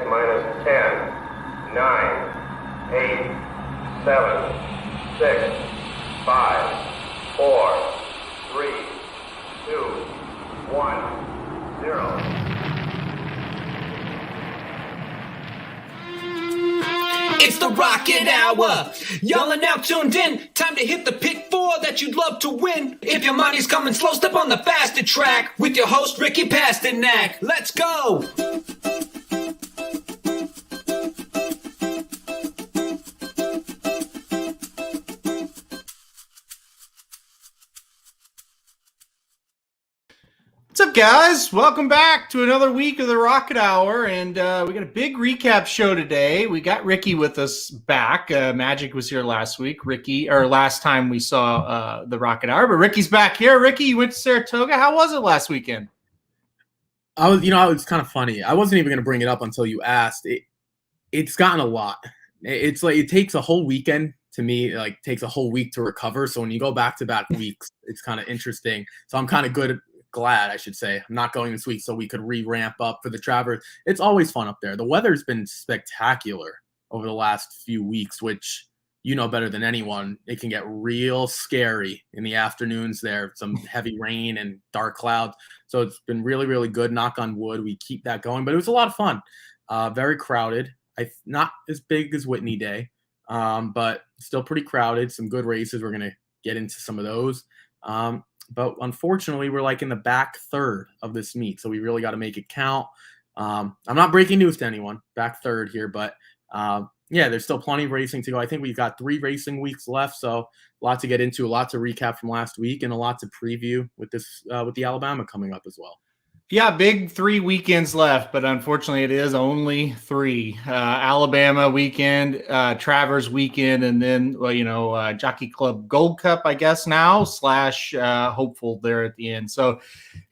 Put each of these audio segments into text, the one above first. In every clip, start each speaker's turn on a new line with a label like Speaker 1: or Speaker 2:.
Speaker 1: minus 10, 9, 8, 7, 6, 5, 4, 3, 2, 1, 0.
Speaker 2: It's the Rocket Hour. Y'all are now tuned in. Time to hit the pick four that you'd love to win. If your money's coming slow, step on the faster track with your host, Ricky Pasternak. Let's go.
Speaker 3: What's up, guys? Welcome back to another week of the Rocket Hour, and we got a big recap show today. We got Ricky with us back. Magic was here last week. Last time we saw the Rocket Hour, but Ricky's back here. Ricky, you went to Saratoga. How was it last weekend?
Speaker 4: It's kind of funny. I wasn't even going to bring it up until you asked. It's gotten a lot. It's like it takes a whole weekend. To me, like takes a whole week to recover. So when you go back-to-back weeks, it's kind of interesting. So I'm kind of glad, I should say, I'm not going this week so we could re-ramp up for the Travers. It's always fun up there. The weather's been spectacular over the last few weeks, which you know better than anyone. It can get real scary in the afternoons there, some heavy rain and dark clouds. So it's been really, really good. Knock on wood, we keep that going. But it was a lot of fun. Very crowded. Not as big as Whitney Day, but still pretty crowded. Some good races. We're going to get into some of those. But unfortunately, we're like in the back third of this meet, so we really got to make it count. I'm not breaking news to anyone, back third here, but yeah, there's still plenty of racing to go. I think we've got 3 racing weeks left, so a lot to get into, a lot to recap from last week, and a lot to preview with this with the Alabama coming up as well.
Speaker 3: Yeah, big 3 weekends left, but unfortunately it is only 3. Alabama weekend, Travers weekend, and then, Jockey Club Gold Cup, I guess now, / hopeful there at the end. So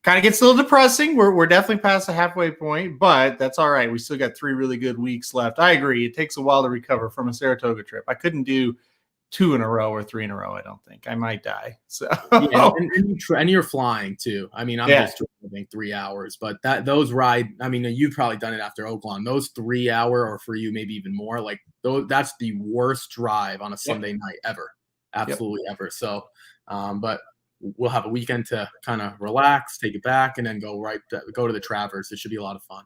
Speaker 3: kind of gets a little depressing. We're definitely past the halfway point, but that's all right. We still got 3 really good weeks left. I agree. It takes a while to recover from a Saratoga trip. I couldn't do 2 in a row or 3 in a row. I don't think I might die. So
Speaker 4: yeah, and you're flying too. I mean, I'm just driving 3 hours, but those ride. I mean, you've probably done it after Oakland. Those 3 hour, or for you maybe even more. Like that's the worst drive on a Sunday night ever. Absolutely ever. So, but we'll have a weekend to kind of relax, take it back, and then go to the Travers. It should be a lot of fun.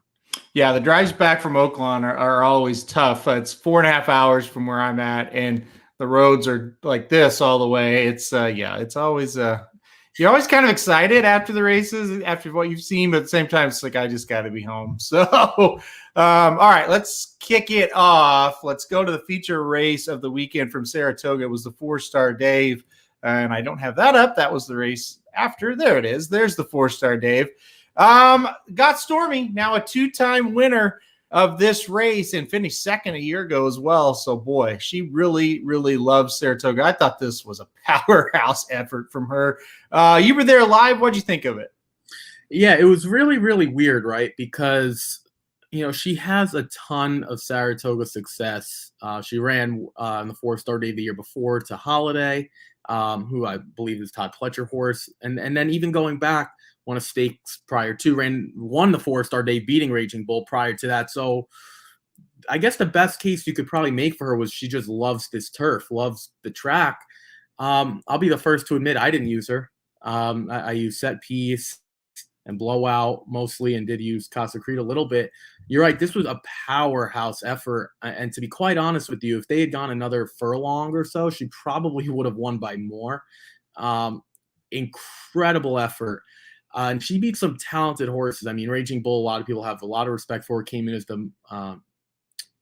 Speaker 3: Yeah, the drives back from Oakland are always tough. It's 4.5 hours from where I'm at, and the roads are like this all the way. It's it's always you're always kind of excited after the races, after what you've seen, but at the same time, it's like, I just got to be home. So, all right, let's kick it off. Let's go to the feature race of the weekend from Saratoga. It was the Fourstardave, and I don't have that up. That was the race after. There it is. There's the Fourstardave. Got Stormy, now a 2-time winner of this race, and finished second a year ago as well. So boy, she really, really loves Saratoga. I thought this was a powerhouse effort from her. You were there live. What'd you think of it?
Speaker 4: Yeah, it was really, really weird, right? Because, she has a ton of Saratoga success. She ran in the Fourstardave the year before to Holiday, who I believe is Todd Pletcher horse. And then even going back, won a stakes prior to, won the Fourstardave beating Raging Bull prior to that. So I guess the best case you could probably make for her was she just loves this turf, loves the track. I'll be the first to admit I didn't use her. I used Set Piece and Blowout mostly, and did use Casa Creed a little bit. You're right, this was a powerhouse effort. And to be quite honest with you, if they had gone another furlong or so, she probably would have won by more. Incredible effort. And she beat some talented horses. I mean, Raging Bull, a lot of people have a lot of respect for. Came in as the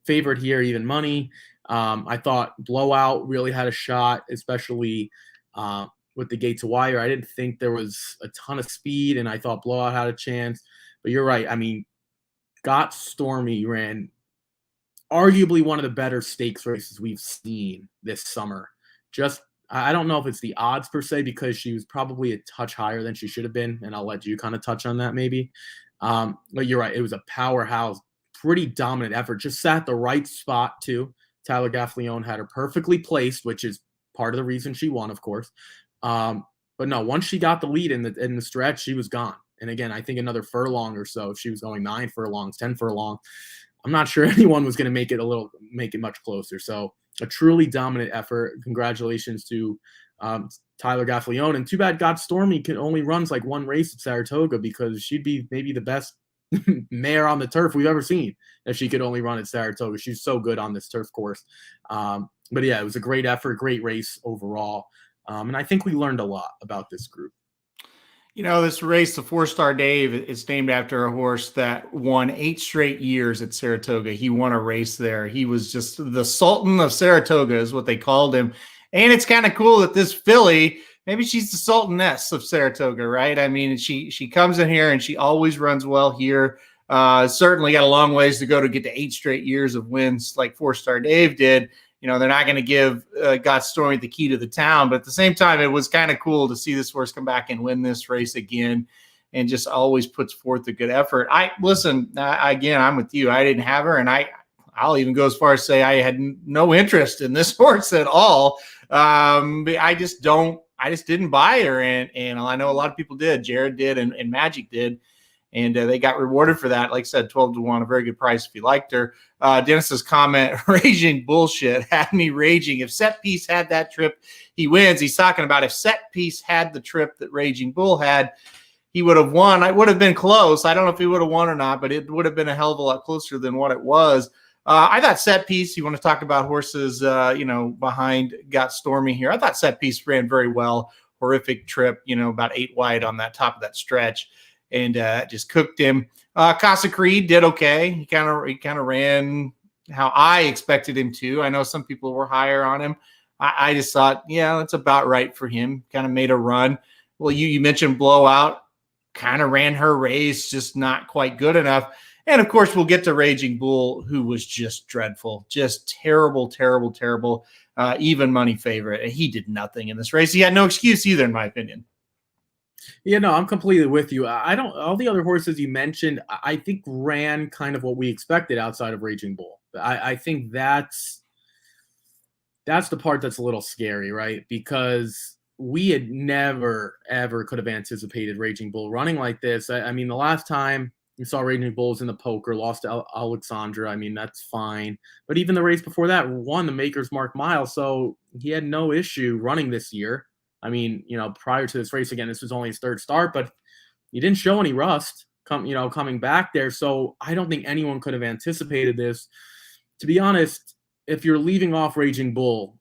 Speaker 4: favorite here, even money. I thought Blowout really had a shot, especially with the gate to wire. I didn't think there was a ton of speed, and I thought Blowout had a chance. But you're right. I mean, Got Stormy ran arguably one of the better stakes races we've seen this summer. I don't know if it's the odds per se, because she was probably a touch higher than she should have been, and I'll let you kind of touch on that maybe. But you're right. It was a powerhouse, pretty dominant effort. Just sat the right spot too. Tyler Gaffleone had her perfectly placed, which is part of the reason she won, of course. But no, once she got the lead in the stretch, she was gone. And again, I think another furlong or so, if she was going 9 furlongs, 10 furlongs, I'm not sure anyone was going to make it much closer. So a truly dominant effort. Congratulations to Tyler Gaffalione. And too bad God Stormy only runs like one race at Saratoga, because she'd be maybe the best mare on the turf we've ever seen if she could only run at Saratoga. She's so good on this turf course. But yeah, it was a great effort, great race overall. And I think we learned a lot about this group.
Speaker 3: You know, this race, the Fourstardave, is named after a horse that won 8 straight years at Saratoga. He won a race there. He was just the Sultan of Saratoga is what they called him. And it's kind of cool that this filly, maybe she's the Sultaness of Saratoga, right? I mean, she comes in here and she always runs well here. Certainly got a long ways to go to get to 8 straight years of wins like Fourstardave did. You know, they're not going to give God Stormy the key to the town, but at the same time, it was kind of cool to see this horse come back and win this race again, and just always puts forth a good effort. Again, I'm with you. I didn't have her, and I'll even go as far as say I had no interest in this horse at all. I just didn't buy her, and I know a lot of people did. Jared did, and Magic did. And they got rewarded for that. Like I said, 12-1, a very good price if you liked her. Dennis's comment, raging bullshit, had me raging. If Set Piece had that trip, he wins. He's talking about if Set Piece had the trip that Raging Bull had, he would have won. It would have been close. I don't know if he would have won or not, but it would have been a hell of a lot closer than what it was. I thought Set Piece, you want to talk about horses, behind Got Stormy here. I thought Set Piece ran very well. Horrific trip, about 8 wide on that top of that stretch. And just cooked him. Casa Creed did okay. He kind of ran how I expected him to. I know some people were higher on him. I just thought, yeah, that's about right for him. Kind of made a run. Well, you mentioned Blowout. Kind of ran her race, just not quite good enough. And of course, we'll get to Raging Bull, who was just dreadful, just terrible, terrible, terrible. Even money favorite. He did nothing in this race. He had no excuse either, in my opinion.
Speaker 4: Yeah, no, I'm completely with you. All the other horses you mentioned, I think ran kind of what we expected outside of Raging Bull. I think that's the part that's a little scary, right? Because we had never, ever could have anticipated Raging Bull running like this. I mean, the last time we saw Raging Bull was in the poker, lost to Alexandra. I mean, that's fine. But even the race before that won the Maker's Mark Mile, so he had no issue running this year. I mean, prior to this race, again, this was only his 3rd start, but he didn't show any rust coming back there. So I don't think anyone could have anticipated this. To be honest, if you're leaving off Raging Bull,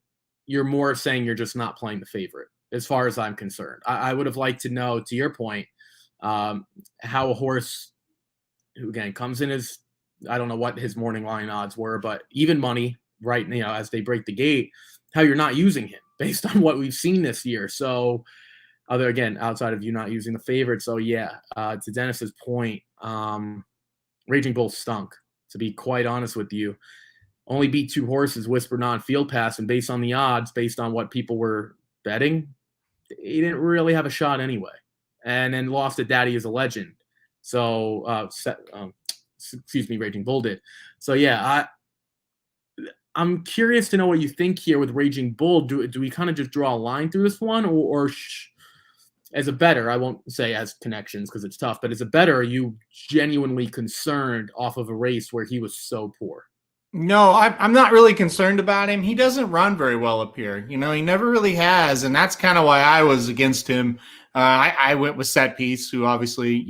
Speaker 4: you're more saying you're just not playing the favorite, as far as I'm concerned. I would have liked to know, to your point, how a horse who, again, comes in as, I don't know what his morning line odds were, but even money, right, as they break the gate, how you're not using him based on what we've seen this year. So outside of you not using the favorite. So yeah, to Dennis's point, Raging Bull stunk, to be quite honest with you. Only beat 2 horses, Whisper Non Field Pass, and based on the odds, based on what people were betting, he didn't really have a shot anyway. And then lost to Daddy is a Legend. So, Raging Bull did. So yeah, I'm curious to know what you think here with Raging Bull. Do we kind of just draw a line through this one, or as a bettor, I won't say as connections because it's tough, but as a bettor, are you genuinely concerned off of a race where he was so poor?
Speaker 3: No, I'm not really concerned about him. He doesn't run very well up here. He never really has, and that's kind of why I was against him. I went with Set Piece, who obviously,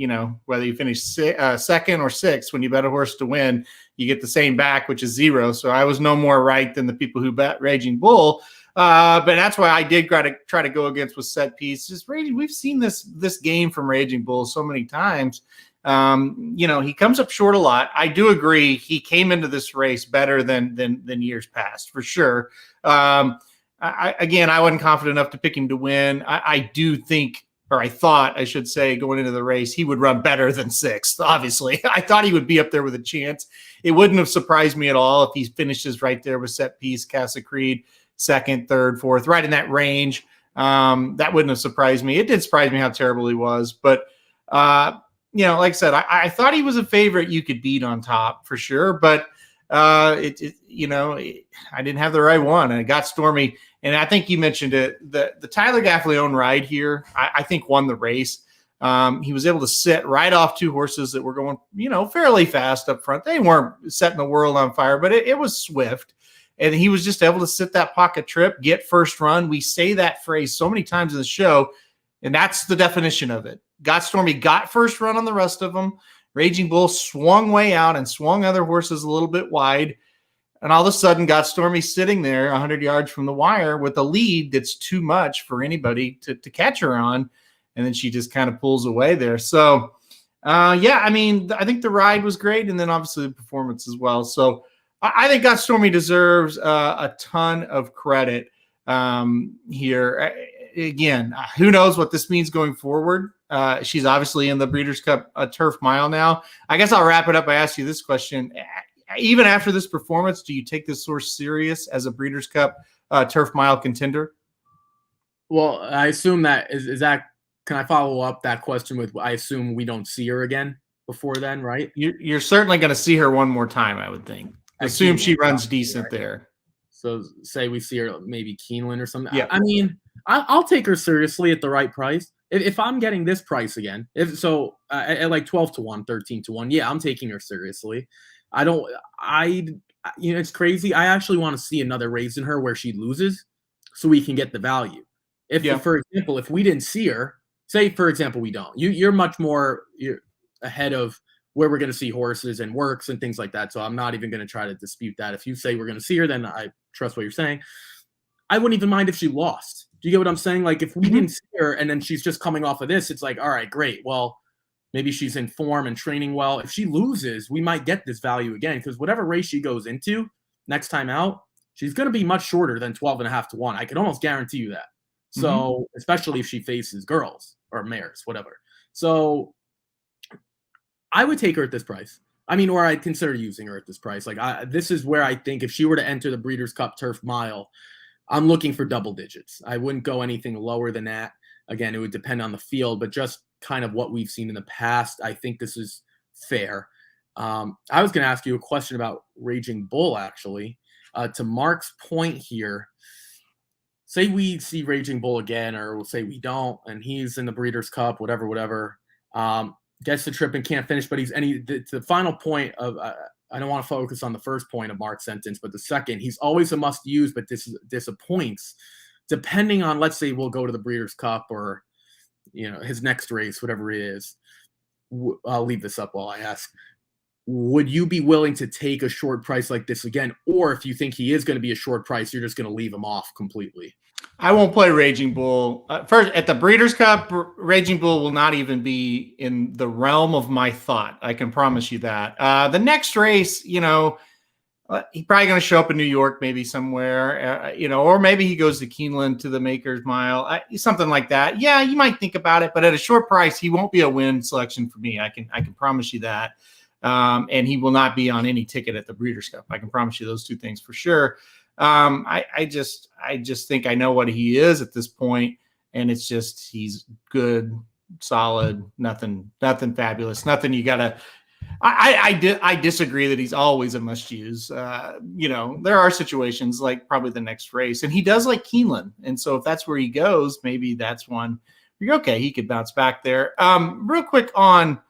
Speaker 3: whether you finish 2nd or 6th, when you bet a horse to win, you get the same back, which is 0. So I was no more right than the people who bet Raging Bull. But that's why I did try to go against with Set Piece. Just we've seen this game from Raging Bull so many times. He comes up short a lot. I do agree. He came into this race better than years past, for sure. I wasn't confident enough to pick him to win. I do think, or I thought, I should say, going into the race, he would run better than 6th, obviously. I thought he would be up there with a chance. It wouldn't have surprised me at all if he finishes right there with Set Piece, Casa Creed, 2nd, 3rd, 4th, right in that range. That wouldn't have surprised me. It did surprise me how terrible he was. But, like I said, I thought he was a favorite you could beat on top for sure. But, I didn't have the right one. And it got Stormy. And I think you mentioned it. The Tyler Gaffalione ride here, I think won the race. He was able to sit right off two horses that were going, fairly fast up front. They weren't setting the world on fire, but it was swift. And he was just able to sit that pocket trip, get first run. We say that phrase so many times in the show, and that's the definition of it. Got Stormy, got first run on the rest of them. Raging Bull swung way out and swung other horses a little bit wide. And all of a sudden, Got Stormy sitting there 100 yards from the wire with a lead that's too much for anybody to catch her on. And then she just kind of pulls away there. So, I think the ride was great. And then obviously the performance as well. So I think Got Stormy deserves a ton of credit here. Again, who knows what this means going forward. She's obviously in the Breeders' Cup Turf Mile now. I guess I'll wrap it up by asking you this question. Even after this performance, do you take this horse serious as a Breeders' Cup Turf Mile contender?
Speaker 4: Well, I assume that is that. Can I follow up that question with, I assume we don't see her again before then, right?
Speaker 3: You're certainly going to see her one more time, I would think. Assume she runs decent
Speaker 4: right
Speaker 3: there.
Speaker 4: So say we see her maybe Keeneland or something.
Speaker 3: Yeah.
Speaker 4: I mean, I'll take her seriously at the right price. If I'm getting this price again, at like 12-1, 13-1, yeah, I'm taking her seriously. It's crazy. I actually want to see another race in her where she loses so we can get the value. For example, if we didn't see her, say, for example, we don't. You're much more ahead of where we're going to see horses and works and things like that. So I'm not even going to try to dispute that. If you say we're going to see her, then I trust what you're saying. I wouldn't even mind if she lost. Do you get what I'm saying? Like, if we didn't see her and then she's just coming off of this, it's like, all right, great. Well, maybe she's in form and training well. If she loses, we might get this value again, because whatever race she goes into next time out, she's going to be much shorter than 12.5-1. I can almost guarantee you that. So, especially if she faces girls or mares, whatever. So I would take her at this price. I mean, or I'd consider using her at this price. Like, this is where I think if she were to enter the Breeders' Cup Turf Mile, I'm looking for double digits. I wouldn't go anything lower than that. Again, it would depend on the field, but just kind of what we've seen in the past, I think this is fair. I was going to ask you a question about Raging Bull, actually. To Mark's point here, say we see Raging Bull again, or we'll say we don't, and he's in the Breeders' Cup, whatever. Gets the trip and can't finish, but the final point of, I don't want to focus on the first point of Mark's sentence, but the second, he's always a must use, but disappoints. Depending on, let's say we'll go to the Breeders' Cup or, his next race, whatever it is. I'll leave this up while I ask. Would you be willing to take a short price like this again? Or if you think he is going to be a short price, you're just going to leave him off completely?
Speaker 3: I won't play Raging Bull. First, at the Breeders' Cup, Raging Bull will not even be in the realm of my thought. I can promise you that. The next race, he's probably going to show up in New York, maybe somewhere, or maybe he goes to Keeneland to the Maker's Mile, something like that. Yeah, you might think about it, but at a short price, he won't be a win selection for me. I can promise you that. And he will not be on any ticket at the Breeders' Cup. I can promise you those two things for sure. I just think I know what he is at this point, and it's just he's good, solid, nothing fabulous, nothing you gotta. I disagree that he's always a must use. There are situations like probably the next race, and he does like Keeneland, and so if that's where he goes, maybe that's one. You're okay. He could bounce back there. Real quick on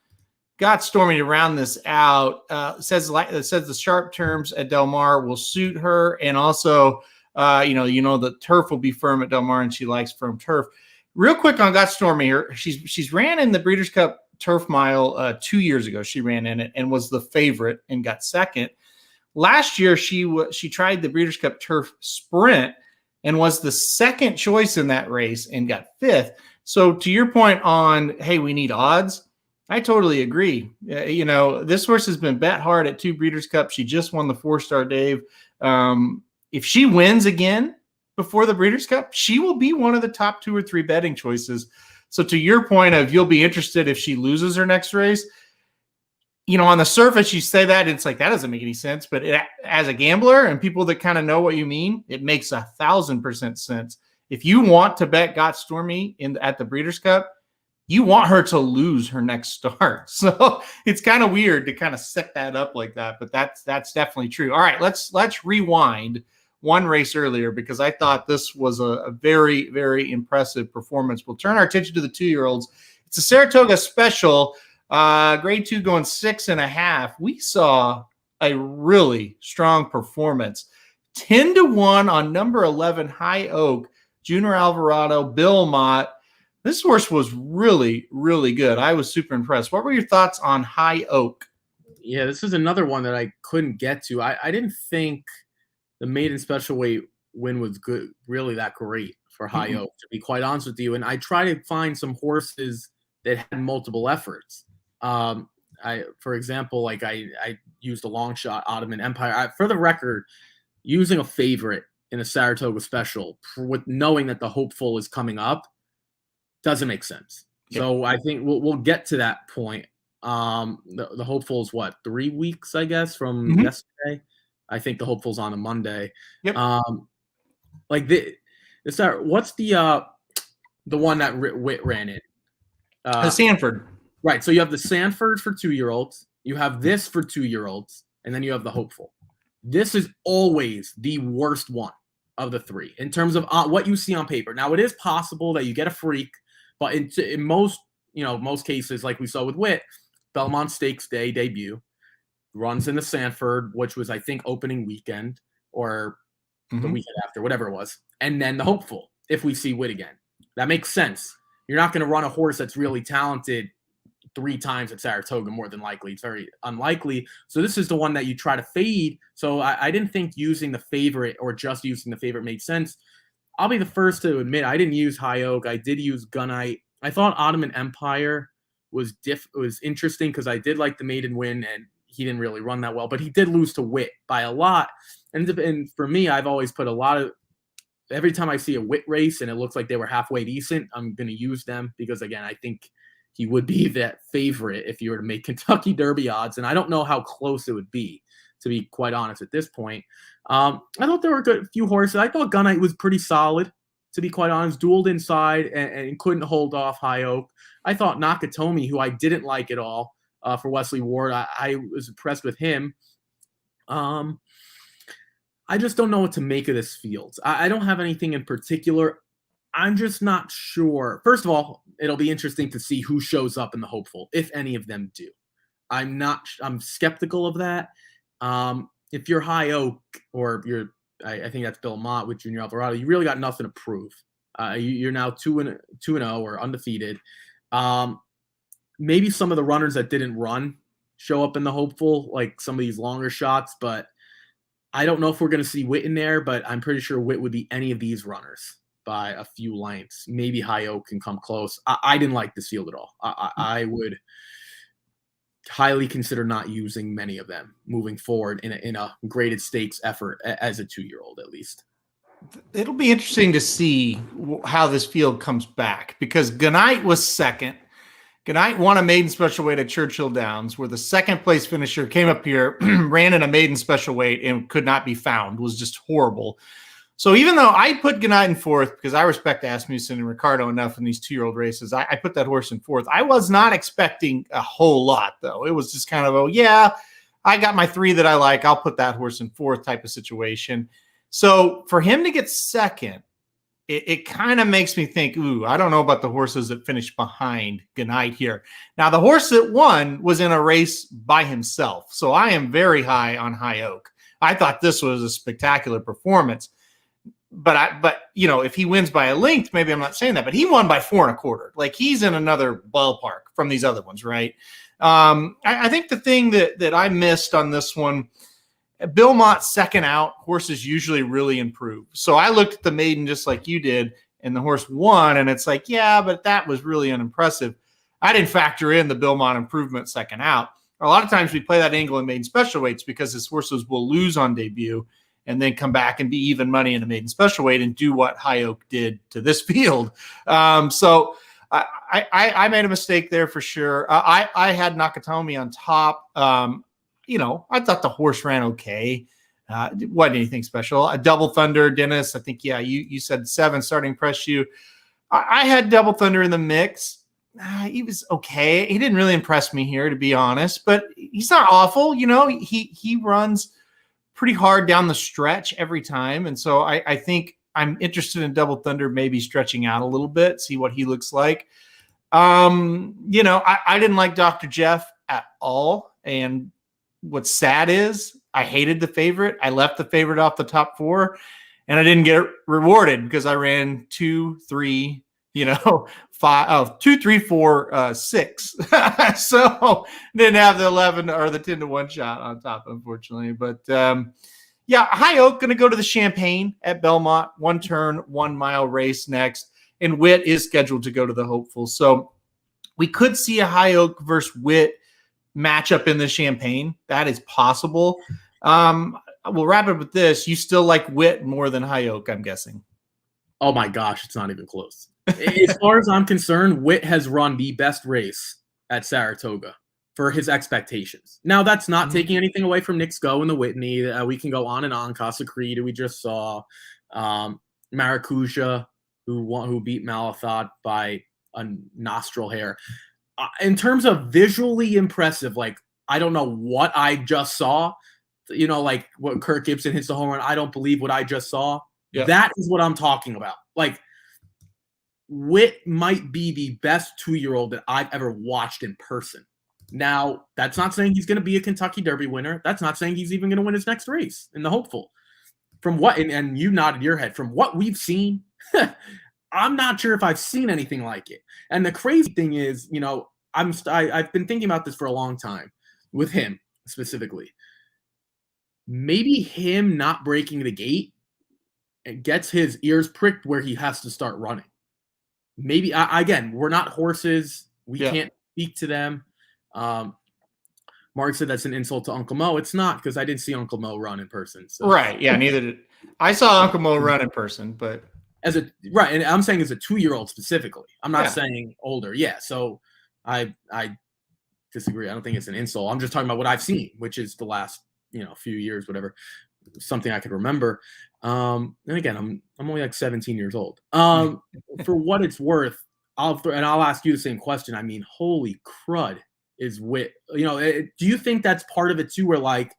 Speaker 3: Got Stormy to round this out. Says the sharp terms at Del Mar will suit her, and also, the turf will be firm at Del Mar, and she likes firm turf. Real quick on Got Stormy here, she's ran in the Breeders' Cup Turf Mile 2 years ago. She ran in it and was the favorite and got second. Last year, she tried the Breeders' Cup Turf Sprint and was the second choice in that race and got fifth. So to your point on, hey, we need odds, I totally agree. This horse has been bet hard at 2 Breeders' Cup. She just won the Fourstardave. If she wins again before the Breeders' Cup, she will be one of the top 2 or 3 betting choices. So to your point of you'll be interested if she loses her next race, on the surface, you say that, it's like, that doesn't make any sense. But as a gambler and people that kind of know what you mean, it makes 1,000% sense. If you want to bet Got Stormy at the Breeders' Cup, you want her to lose her next start. So it's kind of weird to kind of set that up like that, but that's definitely true. All right, let's rewind one race earlier, because I thought this was a very, very impressive performance. We'll turn our attention to the 2-year-olds. It's a Saratoga special, grade 2 going 6.5. We saw a really strong performance. 10-1 on number 11, High Oak, Junior Alvarado, Bill Mott. This horse was really, really good. I was super impressed. What were your thoughts on High Oak?
Speaker 4: Yeah, this is another one that I couldn't get to. I didn't think the maiden special weight win was good, really that great for High Oak, to be quite honest with you. And I try to find some horses that had multiple efforts. For example, like I used a long shot Ottoman Empire. For the record, using a favorite in a Saratoga special with knowing that the hopeful is coming up doesn't make sense. Yep. So I think we'll get to that point. The hopeful is what, 3 weeks, I guess, from yesterday. I think the hopeful's on a Monday.
Speaker 3: Yep.
Speaker 4: What's the one that Witt ran it?
Speaker 3: The Sanford.
Speaker 4: Right. So you have the Sanford for 2-year-olds. You have this for 2-year-olds, and then you have the hopeful. This is always the worst one of the three in terms of what you see on paper. Now, it is possible that you get a freak, but in most cases, like we saw with Witt, Belmont Stakes Day debut, runs in the Sanford, which was, I think, opening weekend or the weekend after, whatever it was, and then the hopeful, if we see Witt again. That makes sense. You're not going to run a horse that's really talented 3 times at Saratoga, more than likely. It's very unlikely. So this is the one that you try to fade. So I didn't think using the favorite or just using the favorite made sense. I'll be the first to admit I didn't use High Oak. I did use Gunite. I thought Ottoman Empire was interesting because I did like the maiden win, and he didn't really run that well, but he did lose to Witt by a lot. And for me, I've always put every time I see a Witt race and it looks like they were halfway decent, I'm going to use them because, again, I think he would be that favorite if you were to make Kentucky Derby odds. And I don't know how close it would be, to be quite honest, at this point. I thought there were a few horses. I thought Gunite was pretty solid, to be quite honest. Dueled inside and couldn't hold off High Oak. I thought Nakatomi, who I didn't like at all for Wesley Ward, I was impressed with him. I just don't know what to make of this field. I don't have anything in particular. I'm just not sure. First of all, it'll be interesting to see who shows up in the hopeful, if any of them do. I'm skeptical of that. If you're High Oak or I think that's Bill Mott with Junior Alvarado, you really got nothing to prove. You're now 2-0 or undefeated. Maybe some of the runners that didn't run show up in the hopeful, like some of these longer shots, but I don't know if we're going to see Witt in there, but I'm pretty sure Witt would be any of these runners by a few lengths. Maybe High Oak can come close. I didn't like this field at all. I would highly consider not using many of them moving forward in a graded stakes effort as a 2-year-old, at least.
Speaker 3: It'll be interesting to see how this field comes back because Gunite was second. Gunite won a maiden special weight at Churchill Downs, where the second place finisher came up here, ran in a maiden special weight and could not be found, was just horrible. So even though I put Gunite in fourth because I respect Asmussen and Ricardo enough in these 2-year-old races, I put that horse in fourth. I was not expecting a whole lot, though. It was just kind of, I got my 3 that I like. I'll put that horse in fourth type of situation. So for him to get second, it kind of makes me think, I don't know about the horses that finished behind Gunite here. Now, the horse that won was in a race by himself. So I am very high on High Oak. I thought this was a spectacular performance. But if he wins by a length, maybe I'm not saying that, but he won by 4 1/4. Like he's in another ballpark from these other ones, right? I think the thing that I missed on this one, Bill Mott second out, horses usually really improve. So I looked at the maiden just like you did, and the horse won, and it's like, but that was really unimpressive. I didn't factor in the Bill Mott improvement second out. A lot of times we play that angle in maiden special weights because his horses will lose on debut and then come back and be even money in a maiden special weight and do what High Oak did to this field. So I made a mistake there for sure. I had Nakatomi on top. I thought the horse ran okay. It wasn't anything special. A Double Thunder, Dennis, I think, you said 7 starting press shoe. I had Double Thunder in the mix. He was okay. He didn't really impress me here, to be honest, but he's not awful. He runs pretty hard down the stretch every time. And so I think I'm interested in Double Thunder maybe stretching out a little bit, see what he looks like. I didn't like Dr. Jeff at all. And what's sad is I hated the favorite. I left the favorite off the top 4 and I didn't get rewarded because I ran 2, 3, 5, 2, 3, 4, 6. So didn't have the 11 or the 10-1 shot on top, unfortunately. But High Oak going to go to the Champagne at Belmont, 1 turn, 1 mile race next. And Witt is scheduled to go to the Hopeful. So we could see a High Oak versus Witt matchup in the Champagne. That is possible. We'll wrap it with this. You still like Witt more than High Oak, I'm guessing.
Speaker 4: Oh my gosh, it's not even close. As far as I'm concerned, Witt has run the best race at Saratoga for his expectations. Now, that's not taking anything away from Nick Sko and the Whitney. We can go on and on. Casa Creed, we just saw. Maracuja, who beat Malathot by a nostril hair. In terms of visually impressive, like, I don't know what I just saw. Like what Kirk Gibson hits the home run. I don't believe what I just saw. Yep. That is what I'm talking about. Like, Witt might be the best 2-year-old that I've ever watched in person. Now, that's not saying he's going to be a Kentucky Derby winner. That's not saying he's even going to win his next race in the Hopeful. From what, and you nodded your head, from what we've seen, I'm not sure if I've seen anything like it. And the crazy thing is, I've been thinking about this for a long time with him specifically. Maybe him not breaking the gate and gets his ears pricked where he has to start running. Maybe, again, we're not horses. We can't speak to them. Mark said that's an insult to Uncle Mo. It's not, because I didn't see Uncle Mo run in person. So.
Speaker 3: Right. Yeah, neither did I. Saw Uncle Mo run in person, but
Speaker 4: and I'm saying as a 2-year-old specifically. I'm not saying older. Yeah. So I disagree. I don't think it's an insult. I'm just talking about what I've seen, which is the last few years, whatever, something I could remember. And again, I'm only like 17 years old. For what it's worth, I'll ask you the same question. I mean, holy crud is Witt. Do you think that's part of it too, where like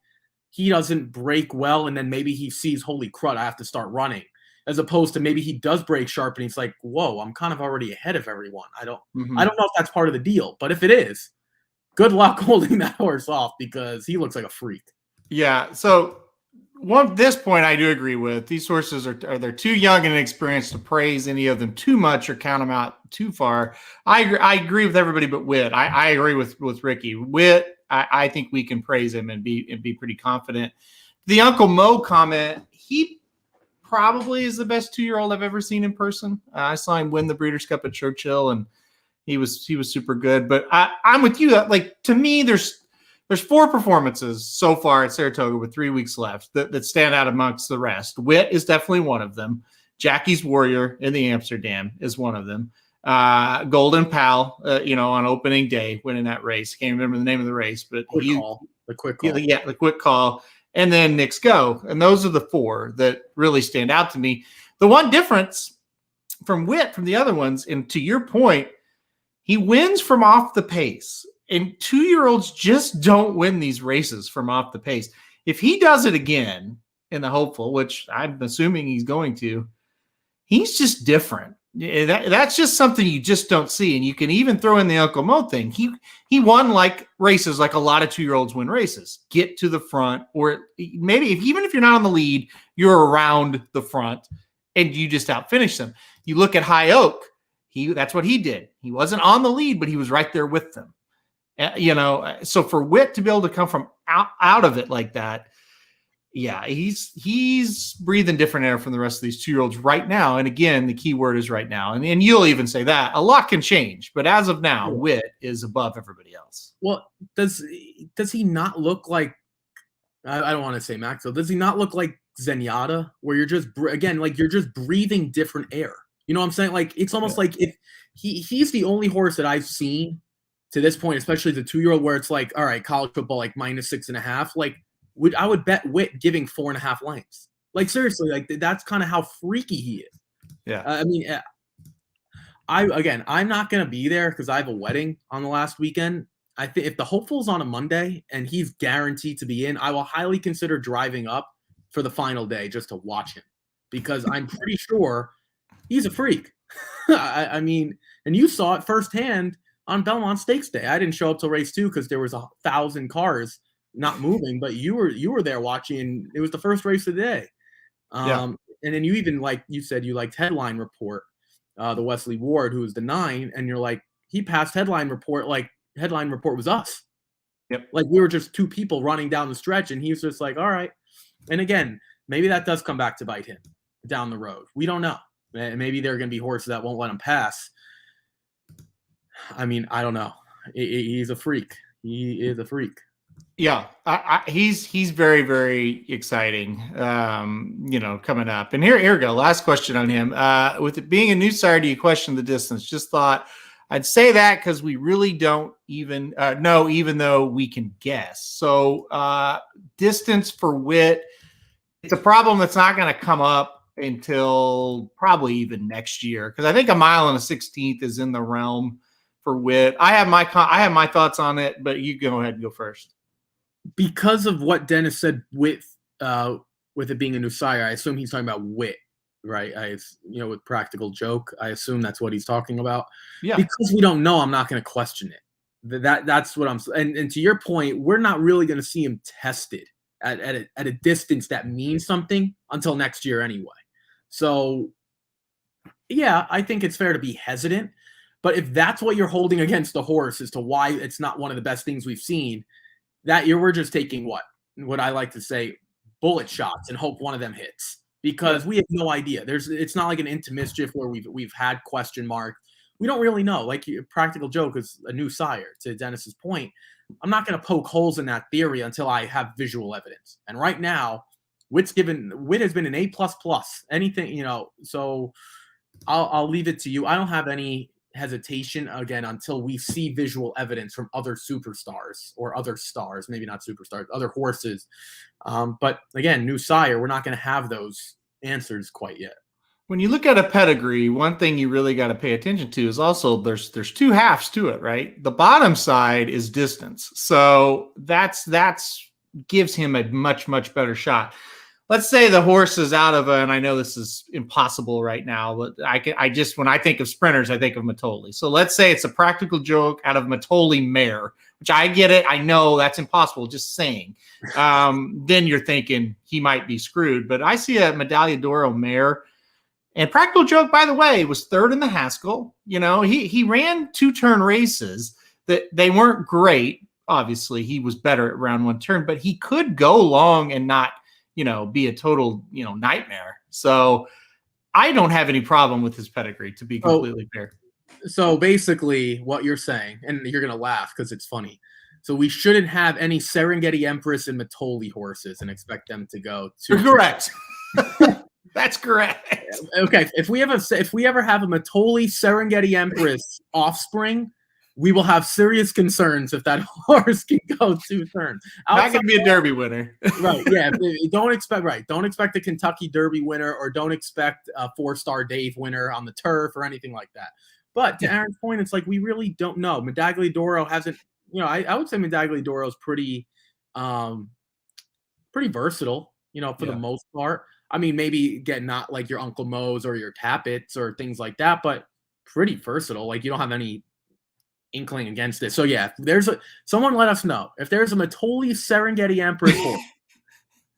Speaker 4: he doesn't break well and then maybe he sees, holy crud, I have to start running, as opposed to maybe he does break sharp and he's like, whoa, I'm kind of already ahead of everyone. I don't know if that's part of the deal, but if it is, good luck holding that horse off, because he looks like a freak.
Speaker 3: Yeah. So this point I do agree with. These horses they're too young and inexperienced to praise any of them too much or count them out too far. I agree with everybody but Witt. I agree with Ricky. Witt, I think we can praise him and be pretty confident. The Uncle Mo comment, he probably is the best 2-year-old I've ever seen in person. I saw him win the Breeders' Cup at Churchill, and he was super good. But I'm with you. Like, to me, there's 4 performances so far at Saratoga with 3 weeks left that stand out amongst the rest. Witt is definitely one of them. Jackie's Warrior in the Amsterdam is one of them. Golden Pal, on opening day, winning that race. Can't remember the name of the race, but
Speaker 4: the quick call.
Speaker 3: Yeah, the quick call. And then Nick Sko. And those are the 4 that really stand out to me. The one difference from Witt from the other ones, and to your point, he wins from off the pace. And 2-year-olds just don't win these races from off the pace. If he does it again in the Hopeful, which I'm assuming he's going to, he's just different. That's just something you just don't see. And you can even throw in the Uncle Mo thing. He won like races like a lot of 2-year-olds win races. Get to the front, or maybe even if you're not on the lead, you're around the front and you just outfinish them. You look at High Oak, that's what he did. He wasn't on the lead, but he was right there with them. So for Witt to be able to come from out of it like that, yeah, he's breathing different air from the rest of these 2-year-olds right now. And again, the key word is right now. And you'll even say that a lot can change, but as of now, Witt is above everybody else.
Speaker 4: Well, does he not look like, I don't want to say Maxwell, does he not look like Zenyatta, where you're just breathing different air? You know what I'm saying? Like, it's almost like if he's the only horse that I've seen to this point, especially the 2-year-old, where it's like, all right, college football, like -6.5. Like, I would bet Witt giving 4.5 lengths. Like, seriously, like that's kind of how freaky he is.
Speaker 3: Yeah.
Speaker 4: I mean, I'm not gonna be there because I have a wedding on the last weekend. I think if the Hopeful's on a Monday and he's guaranteed to be in, I will highly consider driving up for the final day just to watch him, because I'm pretty sure he's a freak. I mean, and you saw it firsthand on Belmont Stakes Day. I didn't show up till race 2 because there was 1,000 cars not moving, but you were there watching. It was the first race of the day. And then you even, like you said, you liked Headline Report, the Wesley Ward, who was the 9, and you're like, he passed Headline Report like Headline Report was us.
Speaker 3: Yep.
Speaker 4: Like we were just two people running down the stretch, and he was just like, all right. And again, maybe that does come back to bite him down the road. We don't know. Maybe there are going to be horses that won't let him pass. I mean, I don't know. He's a freak. He is a freak.
Speaker 3: Yeah, he's very, very exciting, coming up. And here we go. Last question on him. With it being a new sire, do you question the distance? Just thought I'd say that because we really don't even know, even though we can guess. So distance for Witt, it's a problem that's not going to come up until probably even next year, because I think a mile and a 16th is in the realm for Witt. I have my thoughts on it, but you go ahead and go first.
Speaker 4: Because of what Dennis said with it being a new sire, I assume he's talking about Witt, right? With Practical Joke, I assume that's what he's talking about.
Speaker 3: Yeah.
Speaker 4: Because we don't know, I'm not going to question it. That's what I'm. And to your point, we're not really going to see him tested at a distance that means something until next year anyway. So, yeah, I think it's fair to be hesitant. But if that's what you're holding against the horse as to why it's not one of the best things we've seen, that year we're just taking what I like to say, bullet shots and hope one of them hits, because we have no idea. It's not like an Into Mischief where we've had question mark. We don't really know. Like Practical Joke is a new sire, to Dennis's point. I'm not going to poke holes in that theory until I have visual evidence. And right now, Witt has been an A++. Anything, so I'll leave it to you. I don't have any hesitation again until we see visual evidence from other superstars or other stars, maybe not superstars, other horses. But again, new sire, we're not going to have those answers quite yet.
Speaker 3: When you look at a pedigree, one thing you really got to pay attention to is also there's two halves to it, right? The bottom side is distance. So that's gives him a much, much better shot. Let's say the horse is out of and I know this is impossible right now, but when I think of sprinters, I think of Matoli. So let's say it's a Practical Joke out of Matoli mare, which I get it. I know that's impossible, just saying. Then you're thinking he might be screwed. But I see a Medaglia d'Oro mare. And Practical Joke, by the way, was third in the Haskell. He ran 2-turn races that they weren't great. Obviously, he was better at round 1 turn, but he could go long and not, be a total, nightmare. So I don't have any problem with his pedigree, to be completely fair.
Speaker 4: So basically what you're saying, and you're going to laugh because it's funny. So we shouldn't have any Serengeti Empress and Matoli horses and expect them to go to.
Speaker 3: Correct. That's correct.
Speaker 4: Okay. If we ever have a Matoli Serengeti Empress offspring, we will have serious concerns if that horse can go 2 turns.
Speaker 3: Not going to be a Derby winner.
Speaker 4: Right. Yeah. Don't expect a Kentucky Derby winner, or don't expect a 4-Stardave winner on the turf or anything like that. But to Aaron's point, it's like we really don't know. Medaglia d'Oro hasn't, I would say Medaglia d'Oro is pretty versatile, for the most part. I mean, maybe not like your Uncle Mo's or your Tappets or things like that, but pretty versatile. Like you don't have any inkling against it. So yeah, someone let us know if there's a Matoli Serengeti Empress horse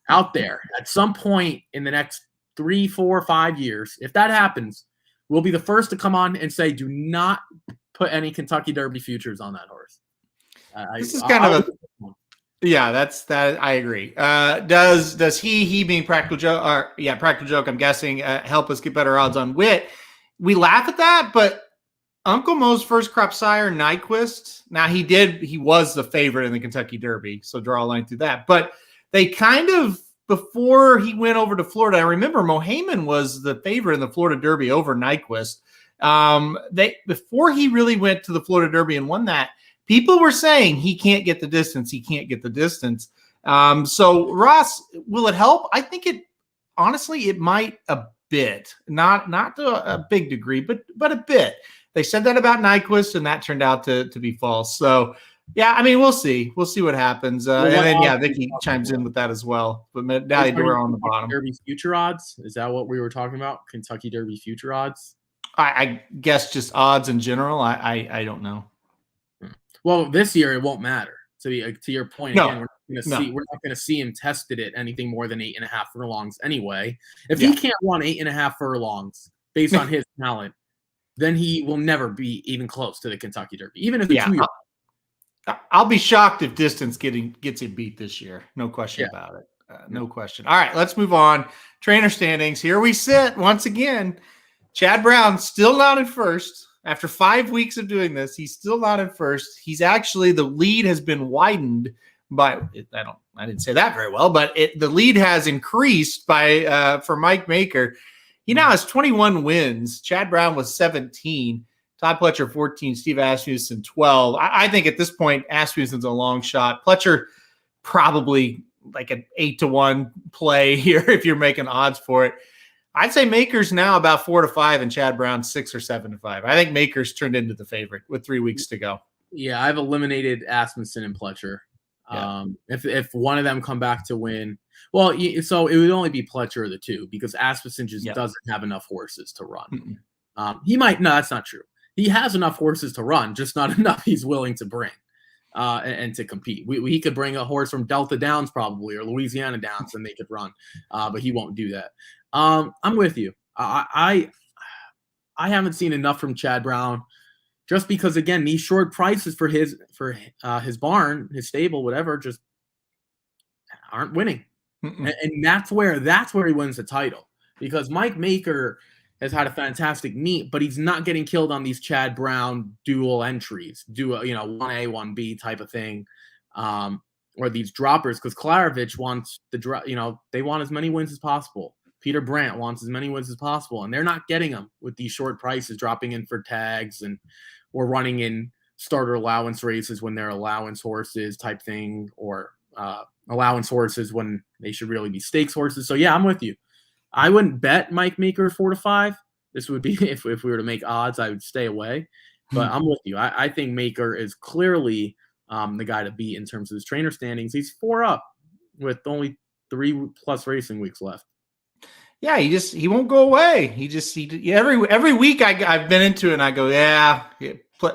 Speaker 4: out there at some point in the next 3, 4, 5 years. If that happens, we'll be the first to come on and say, do not put any Kentucky Derby futures on that horse.
Speaker 3: This is kind of yeah, that's that. I agree. Does he being Practical Joke, Practical Joke, I'm guessing, help us get better odds on Witt? We laugh at that, but Uncle Mo's first crop sire, Nyquist. Now he was the favorite in the Kentucky Derby, so draw a line through that. But they kind of, before he went over to Florida, I remember Mohaymen was the favorite in the Florida Derby over Nyquist. Before he really went to the Florida Derby and won that, people were saying he can't get the distance. He can't get the distance. So Ross, will it help? I think it might a bit, not to a big degree, but a bit. They said that about Nyquist, and that turned out to be false. So, yeah, I mean, we'll see. We'll see what happens. And then, Vicky chimes in with that as well. But Medaglia d'Oro on the bottom.
Speaker 4: Derby future odds? Is that what we were talking about? Kentucky Derby future odds?
Speaker 3: I guess just odds in general. I don't know.
Speaker 4: Well, this year it won't matter. To your point
Speaker 3: No,
Speaker 4: again, we're not gonna see him tested at anything more than 8.5 furlongs anyway. If he can't run 8.5 furlongs based on his talent, then he will never be even close to the Kentucky Derby, even if the 2 year.
Speaker 3: I'll be shocked if distance gets it beat this year. No question about it. No question. All right, let's move on. Trainer standings. Here we sit once again. Chad Brown still not in first. After 5 weeks of doing this, he's still not in first. He's actually, the lead has been widened by, I didn't say that very well, but the lead has increased by for Mike Maker. He now has 21 wins. Chad Brown was 17. Todd Pletcher 14. Steve Asmussen 12. I think at this point, Asmussen's a long shot. Pletcher probably like an 8-1 play here if you're making odds for it. I'd say Maker's now about 4-5 and Chad Brown 6 or 7-5. I think Maker's turned into the favorite with 3 weeks to go.
Speaker 4: Yeah, I've eliminated Asmussen and Pletcher. Yeah. If one of them come back to win, well, so it would only be Pletcher or the two because Asmussen just doesn't have enough horses to run. He might. No, that's not true. He has enough horses to run, just not enough he's willing to bring and to compete. He could bring a horse from Delta Downs probably or Louisiana Downs and they could run, but he won't do that. I'm with you. I haven't seen enough from Chad Brown just because, again, these short prices for his barn, his stable, whatever, just aren't winning. And that's where he wins the title because Mike Maker has had a fantastic meet, but he's not getting killed on these Chad Brown dual entries, 1A, 1B type of thing, or these droppers because Klarovich wants they want as many wins as possible. Peter Brandt wants as many wins as possible, and they're not getting them with these short prices, dropping in for tags or running in starter allowance races when they're allowance horses type thing, or allowance horses when they should really be stakes horses. So yeah, I'm with you. I wouldn't bet Mike Maker 4-5. This would be if we were to make odds, I would stay away. But I'm with you. I think Maker is clearly the guy to beat in terms of his trainer standings. He's 4 up with only 3+ racing weeks left.
Speaker 3: Yeah, he won't go away. Every week I've been into it and I go,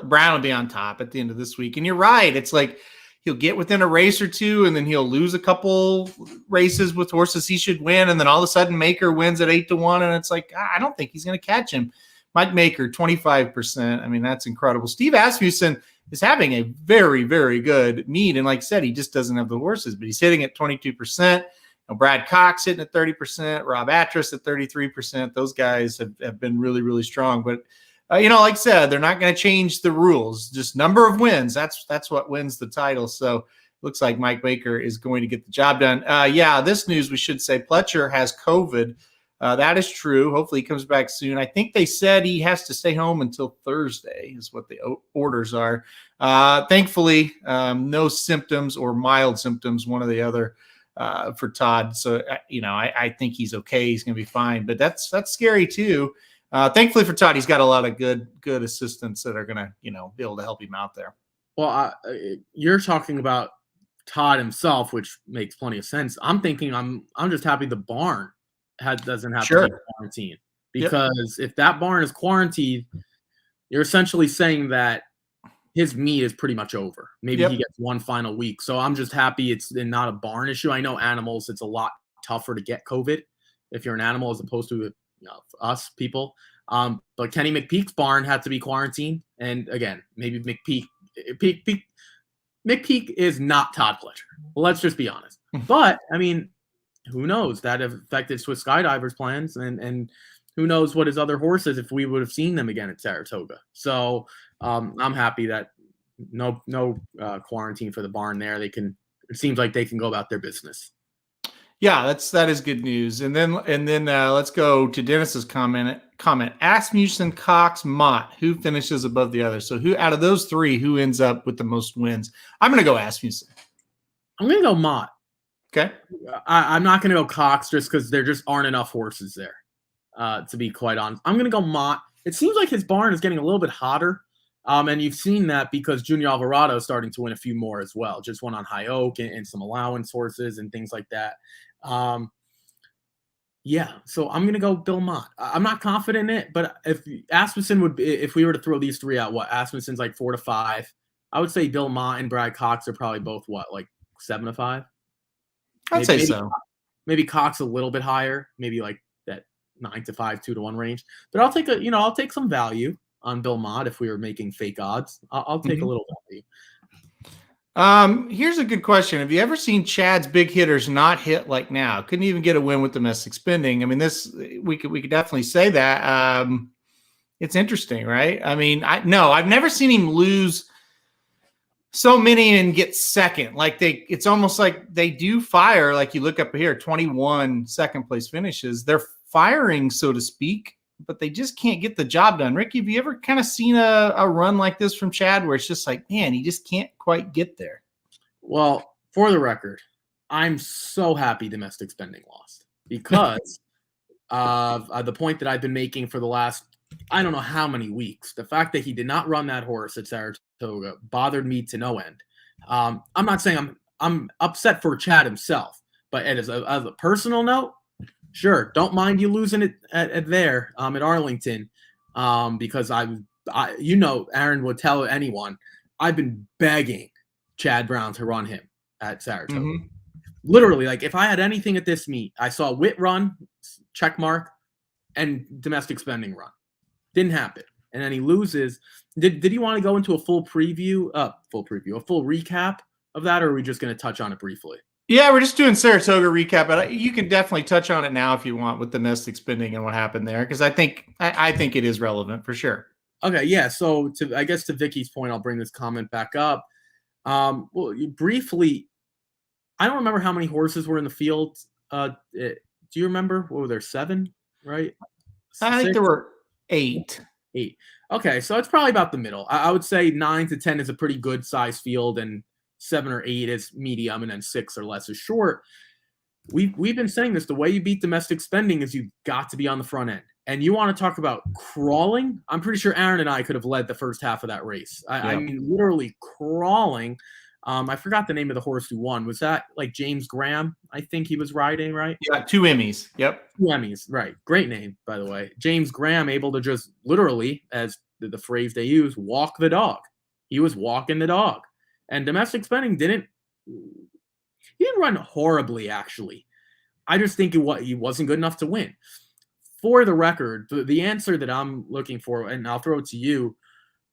Speaker 3: Brown will be on top at the end of this week. And you're right. It's like he'll get within a race or two and then he'll lose a couple races with horses he should win. And then all of a sudden Maker wins at 8-1. And it's like, I don't think he's going to catch him. Mike Maker, 25%. I mean, that's incredible. Steve Asmussen is having a very, very good meet. And like I said, he just doesn't have the horses, but he's hitting at 22%. Brad Cox hitting at 30%, Rob Atras at 33%. Those guys have been really, really strong. But, like I said, they're not going to change the rules. Just number of wins. That's what wins the title. So looks like Mike Maker is going to get the job done. This news we should say, Pletcher has COVID. That is true. Hopefully he comes back soon. I think they said he has to stay home until Thursday is what the orders are. Thankfully, no symptoms or mild symptoms, one or the other. For Todd. So, I think he's okay. He's going to be fine, but that's scary too. Thankfully for Todd, he's got a lot of good assistants that are going to, be able to help him out there.
Speaker 4: Well, you're talking about Todd himself, which makes plenty of sense. I'm thinking I'm just happy the barn doesn't have to be quarantined because if that barn is quarantined, you're essentially saying that his meet is pretty much over. Maybe he gets one final week. So I'm just happy it's not a barn issue. I know animals, it's a lot tougher to get COVID if you're an animal as opposed to us people. But Kenny McPeak's barn had to be quarantined. And again, maybe McPeak is not Todd Pletcher. Well, let's just be honest. But I mean, who knows? That affected Swiss Skydivers' plans and who knows what his other horses if we would have seen them again at Saratoga. So I'm happy that no quarantine for the barn there. It seems like they can go about their business.
Speaker 3: Yeah, that is good news. And then let's go to Dennis's comment. Asmussen, Cox, Mott, who finishes above the other? So who out of those three, who ends up with the most wins? I'm going to go Asmussen.
Speaker 4: I'm going to go Mott.
Speaker 3: Okay.
Speaker 4: I'm not going to go Cox just because there just aren't enough horses there. To be quite honest, I'm going to go Mott. It seems like his barn is getting a little bit hotter. And you've seen that because Junior Alvarado is starting to win a few more as well. Just one on High Oak and some allowance horses and things like that. Yeah, so I'm gonna go Bill Mott. I'm not confident in it, but if Asmussen if we were to throw these three out, what Asmussen's like 4 to 5. I would say Bill Mott and Brad Cox are probably both what, like 7 to 5.
Speaker 3: I'd say so.
Speaker 4: Maybe Cox a little bit higher, maybe like that 9 to 5, 2 to 1 range. But I'll take I'll take some value on Bill Mott if we were making fake odds. I'll take a little value.
Speaker 3: Here's a good question. Have you ever seen Chad's big hitters not hit like now? Couldn't even get a win with domestic spending. I mean, we could definitely say that. It's interesting, right? I mean, I've never seen him lose so many and get second. Like it's almost like they do fire. Like you look up here, 21 second place finishes. They're firing, so to speak, but they just can't get the job done. Ricky, have you ever kind of seen a run like this from Chad where it's just like, man, he just can't quite get there?
Speaker 4: Well, for the record, I'm so happy domestic spending lost because of the point that I've been making for the last, I don't know how many weeks. The fact that he did not run that horse at Saratoga bothered me to no end. I'm not saying I'm upset for Chad himself, but as a personal note, sure, don't mind you losing it at Arlington, because Aaron would tell anyone I've been begging Chad Brown to run him at Saratoga. Mm-hmm. Literally, like if I had anything at this meet, I saw Witt run, check mark, and domestic spending run. Didn't happen, and then he loses. Did he want to go into a full recap of that, or are we just going to touch on it briefly?
Speaker 3: Yeah, we're just doing Saratoga recap, but you can definitely touch on it now if you want with domestic spending and what happened there, because I think it is relevant for sure.
Speaker 4: Okay, yeah. So I guess to Vicky's point, I'll bring this comment back up. Well, briefly, I don't remember how many horses were in the field. Do you remember? What were there? 7, right?
Speaker 3: 6? I think there were 8.
Speaker 4: 8. Okay, so it's probably about the middle. I would say 9 to 10 is a pretty good size field, and 7 or 8 is medium, and then 6 or less is short. We've been saying this. The way you beat domestic spending is you've got to be on the front end. And you want to talk about crawling? I'm pretty sure Aaron and I could have led the first half of that race. I mean, literally crawling. I forgot the name of the horse who won. Was that like James Graham? I think he was riding, right?
Speaker 3: Yeah, 2 Emmys. Yep.
Speaker 4: 2 Emmys, right. Great name, by the way. James Graham able to just literally, as the phrase they use, walk the dog. He was walking the dog. And domestic spending didn't run horribly, actually. I just think he wasn't good enough to win. For the record, the answer that I'm looking for, and I'll throw it to you,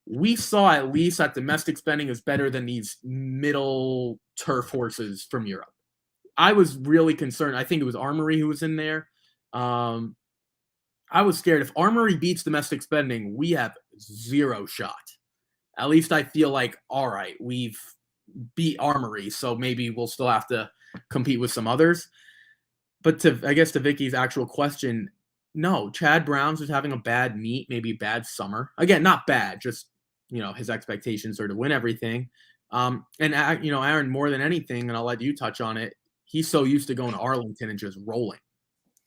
Speaker 4: we saw at least that domestic spending is better than these middle turf horses from Europe. I was really concerned. I think it was Armory who was in there. I was scared. If Armory beats domestic spending, we have 0 shot. At least I feel like, all right, we've beat Armory, so maybe we'll still have to compete with some others. But I guess to Vicky's actual question, no, Chad Brown's was having a bad meet, maybe a bad summer. Again, not bad, just, his expectations are to win everything. And Aaron, more than anything, and I'll let you touch on it, he's so used to going to Arlington and just rolling.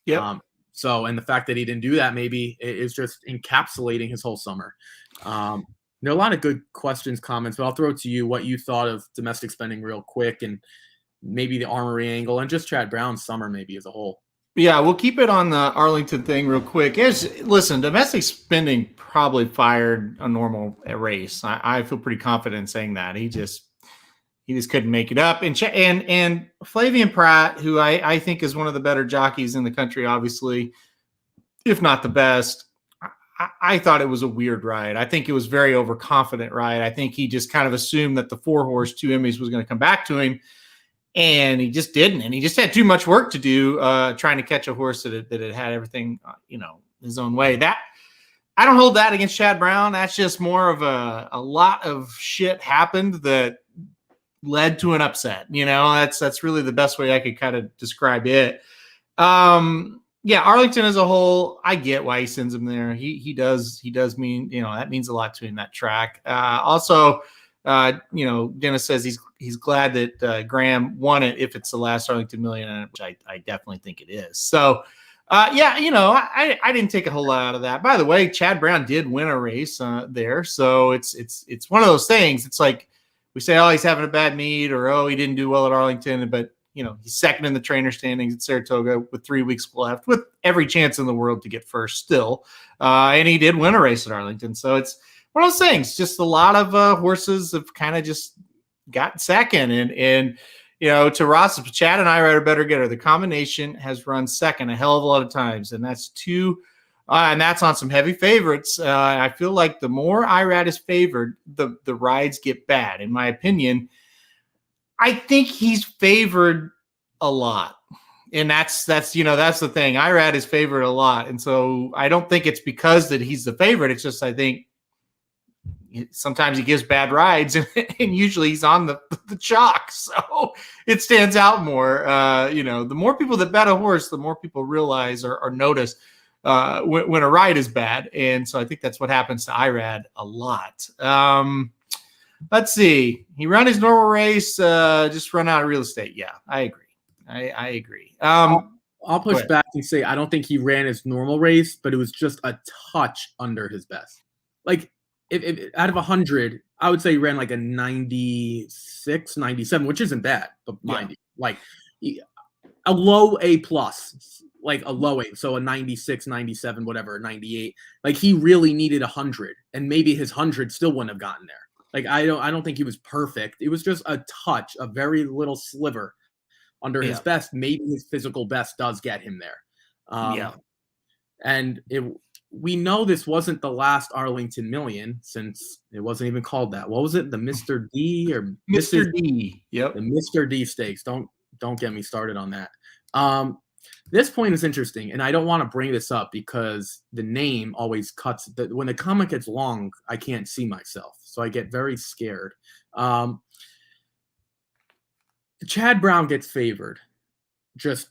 Speaker 3: Yeah.
Speaker 4: And the fact that he didn't do that maybe is just encapsulating his whole summer. There are a lot of good questions, comments, but I'll throw it to you what you thought of domestic spending real quick, and maybe the Armory angle, and just Chad Brown's summer maybe as a whole.
Speaker 3: Yeah, we'll keep it on the Arlington thing real quick. Listen, domestic spending probably fired a normal race. I feel pretty confident in saying that. He just couldn't make it up. And Flavian Pratt, who I think is one of the better jockeys in the country, obviously, if not the best, I thought it was a weird ride. I think it was very overconfident ride. I think he just kind of assumed that the 4-horse 2 Emmys was going to come back to him. And he just didn't. And he just had too much work to do trying to catch a horse that had everything, his own way. That I don't hold that against Chad Brown. That's just more of a lot of shit happened that led to an upset. That's really the best way I could kind of describe it. Yeah, Arlington as a whole, I get why he sends him there. He does mean, that means a lot to him, that track. Also, Dennis says he's glad that Graham won it if it's the last Arlington Million, which I definitely think it is. So, I didn't take a whole lot out of that. By the way, Chad Brown did win a race there, so it's one of those things. It's like we say, oh, he's having a bad meet, or oh, he didn't do well at Arlington, but he's second in the trainer standings at Saratoga with 3 weeks left, with every chance in the world to get first still. And he did win a race at Arlington. So it's one of those things. Just a lot of horses have kind of just got second. And to Ross, Chad and Irad are better getter. The combination has run second a hell of a lot of times, and that's two. And that's on some heavy favorites. I feel like the more Irad is favored, the rides get bad. In my opinion, I think he's favored a lot. And that's the thing. Irad is favored a lot. And so I don't think it's because that he's the favorite. It's just, I think sometimes he gives bad rides and usually he's on the chalk. So it stands out more. The more people that bet a horse, the more people realize or notice when a ride is bad. And so I think that's what happens to Irad a lot. Let's see. He ran his normal race, just run out of real estate. Yeah, I agree. I agree.
Speaker 4: I'll push back and say I don't think he ran his normal race, but it was just a touch under his best. Like, if out of 100, I would say he ran like a 96, 97, which isn't bad, but mind you, like a low A plus, like a low A, so a 96, 97, whatever, 98. Like, he really needed 100, and maybe his 100 still wouldn't have gotten there. Like, I don't think he was perfect. It was just a touch, a very little sliver under his best. Maybe his physical best does get him there. And we know this wasn't the last Arlington Million, since it wasn't even called that. What was it? The Mr. D or
Speaker 3: Mr. D? Yep.
Speaker 4: The Mr. D stakes. Don't get me started on that. This point is interesting, and I don't want to bring this up because the name always cuts. When the comment gets long, I can't see myself, so I get very scared. Chad Brown gets favored, just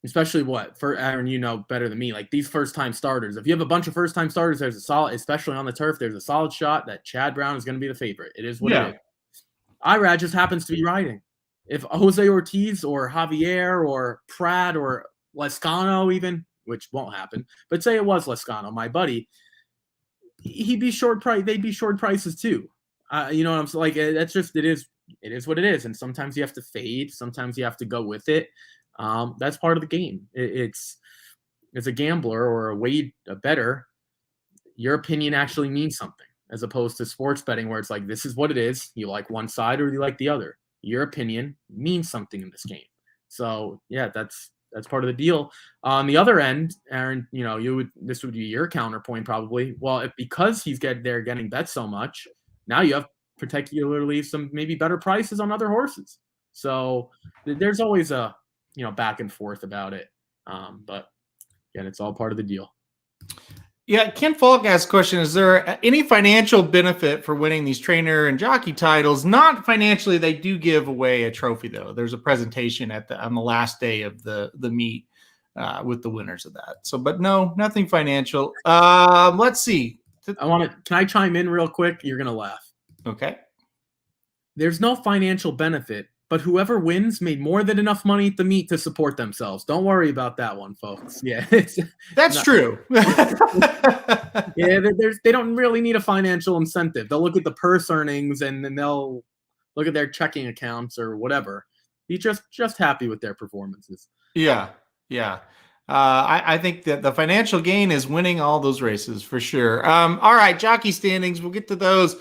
Speaker 4: especially for Aaron, better than me. Like, these first-time starters. If you have a bunch of first-time starters, there's a solid, especially on the turf, there's a solid shot that Chad Brown is going to be the favorite. It is what it is. Irad just happens to be riding. If Jose Ortiz or Javier or Pratt or Lescano even, which won't happen, but say it was Lescano, my buddy, he'd be short price. They'd be short prices too. You know what I'm saying? Like, that's just, it is what it is. And sometimes you have to fade. Sometimes you have to go with it. That's part of the game. It's as a gambler or a bettor, your opinion actually means something, as opposed to sports betting where it's like, this is what it is. You like one side or you like the other. Your opinion means something in this game. So yeah, that's part of the deal. On the other end, Aaron, this would be your counterpoint probably. Well, because he's getting bet so much, now you have particularly some maybe better prices on other horses. So there's always a back and forth about it. But again, it's all part of the deal.
Speaker 3: Yeah, Ken Falk asked a question, is there any financial benefit for winning these trainer and jockey titles? Not financially. They do give away a trophy, though. There's a presentation on the last day of the meet with the winners of that. So, but no, nothing financial. Let's see.
Speaker 4: Can I chime in real quick? You're going to laugh.
Speaker 3: Okay.
Speaker 4: There's no financial benefit, but whoever wins made more than enough money at the meet to support themselves. Don't worry about that one, folks. Yeah,
Speaker 3: that's true.
Speaker 4: Yeah, they don't really need a financial incentive. They'll look at the purse earnings and then they'll look at their checking accounts or whatever. Be just happy with their performances.
Speaker 3: Yeah. I think that the financial gain is winning all those races for sure. All right, jockey standings. We'll get to those.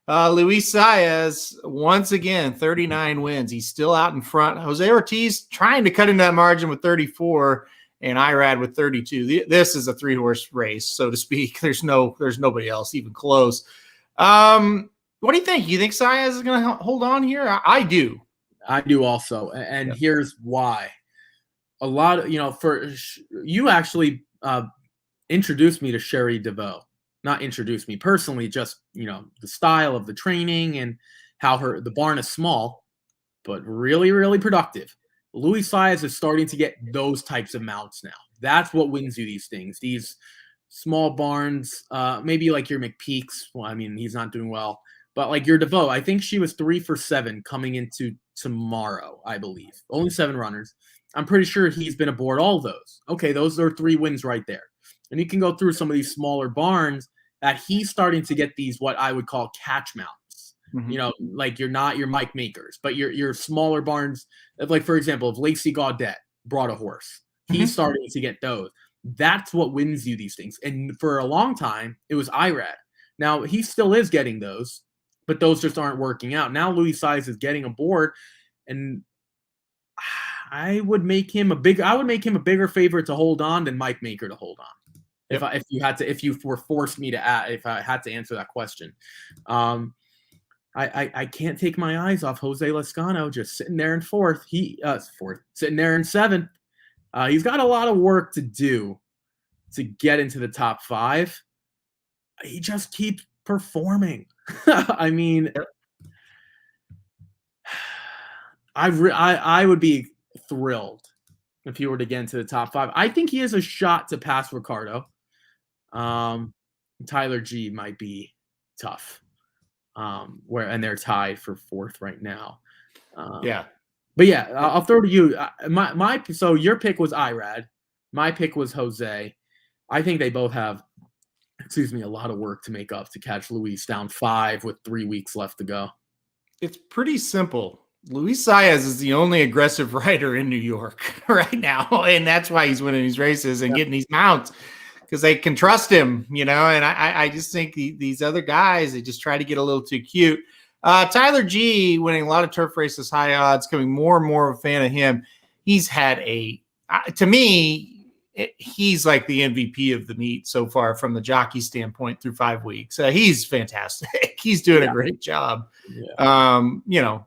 Speaker 3: Luis Saez, once again, 39 wins. He's still out in front. Jose Ortiz trying to cut into that margin with 34, and Irad with 32. This is a 3-horse race, so to speak. There's nobody else even close. What do you think? You think Saez is going to hold on here? I do.
Speaker 4: I do also, and here's why. A lot of, you actually introduced me to Sherry DeVoe. Not introduced me personally, just, the style of the training and how the barn is small, but really, really productive. Luis Saez is starting to get those types of mounts now. That's what wins you these things. These small barns, maybe like your McPeaks. Well, I mean, he's not doing well, but like your DeVoe, I think she was 3 for 7 coming into tomorrow, I believe. Only 7 runners. I'm pretty sure he's been aboard all those. Okay, those are 3 wins right there. And you can go through some of these smaller barns that he's starting to get these, what I would call catch mounts.
Speaker 3: Mhm.
Speaker 4: Like you're not your Mike Makers, but your smaller barns. Like for example, if Lacey Gaudette brought a horse, he's
Speaker 3: Mhm.
Speaker 4: starting to get those. That's what wins you these things. And for a long time, it was Irad. Now he still is getting those, but those just aren't working out. Now Luis Saez is getting aboard, and I would make him a bigger favorite to hold on than Mike Maker to hold on.
Speaker 3: Yep.
Speaker 4: If you were forced me to if I had to answer that question. I can't take my eyes off Jose Lezcano just sitting there in fourth. Sitting there in seventh. He's got a lot of work to do to get into the top 5. He just keeps performing. I mean, I would be thrilled if he were to get into the top 5. I think he has a shot to pass Ricardo. Tyler G might be tough. And they're tied for 4th right now.
Speaker 3: Yeah.
Speaker 4: But yeah, I'll throw to you. So your pick was Irad. My pick was Jose. I think they both have, a lot of work to make up to catch Luis down 5 with 3 weeks left to go.
Speaker 3: It's pretty simple. Luis Saez is the only aggressive rider in New York right now, and that's why he's winning these races and getting these mounts, because they can trust him, And I just think these other guys, they just try to get a little too cute. Tyler G winning a lot of turf races, high odds, coming more and more of a fan of him. He's had to me, he's like the MVP of the meet so far from the jockey standpoint through 5 weeks. He's fantastic. He's doing a great job. Yeah.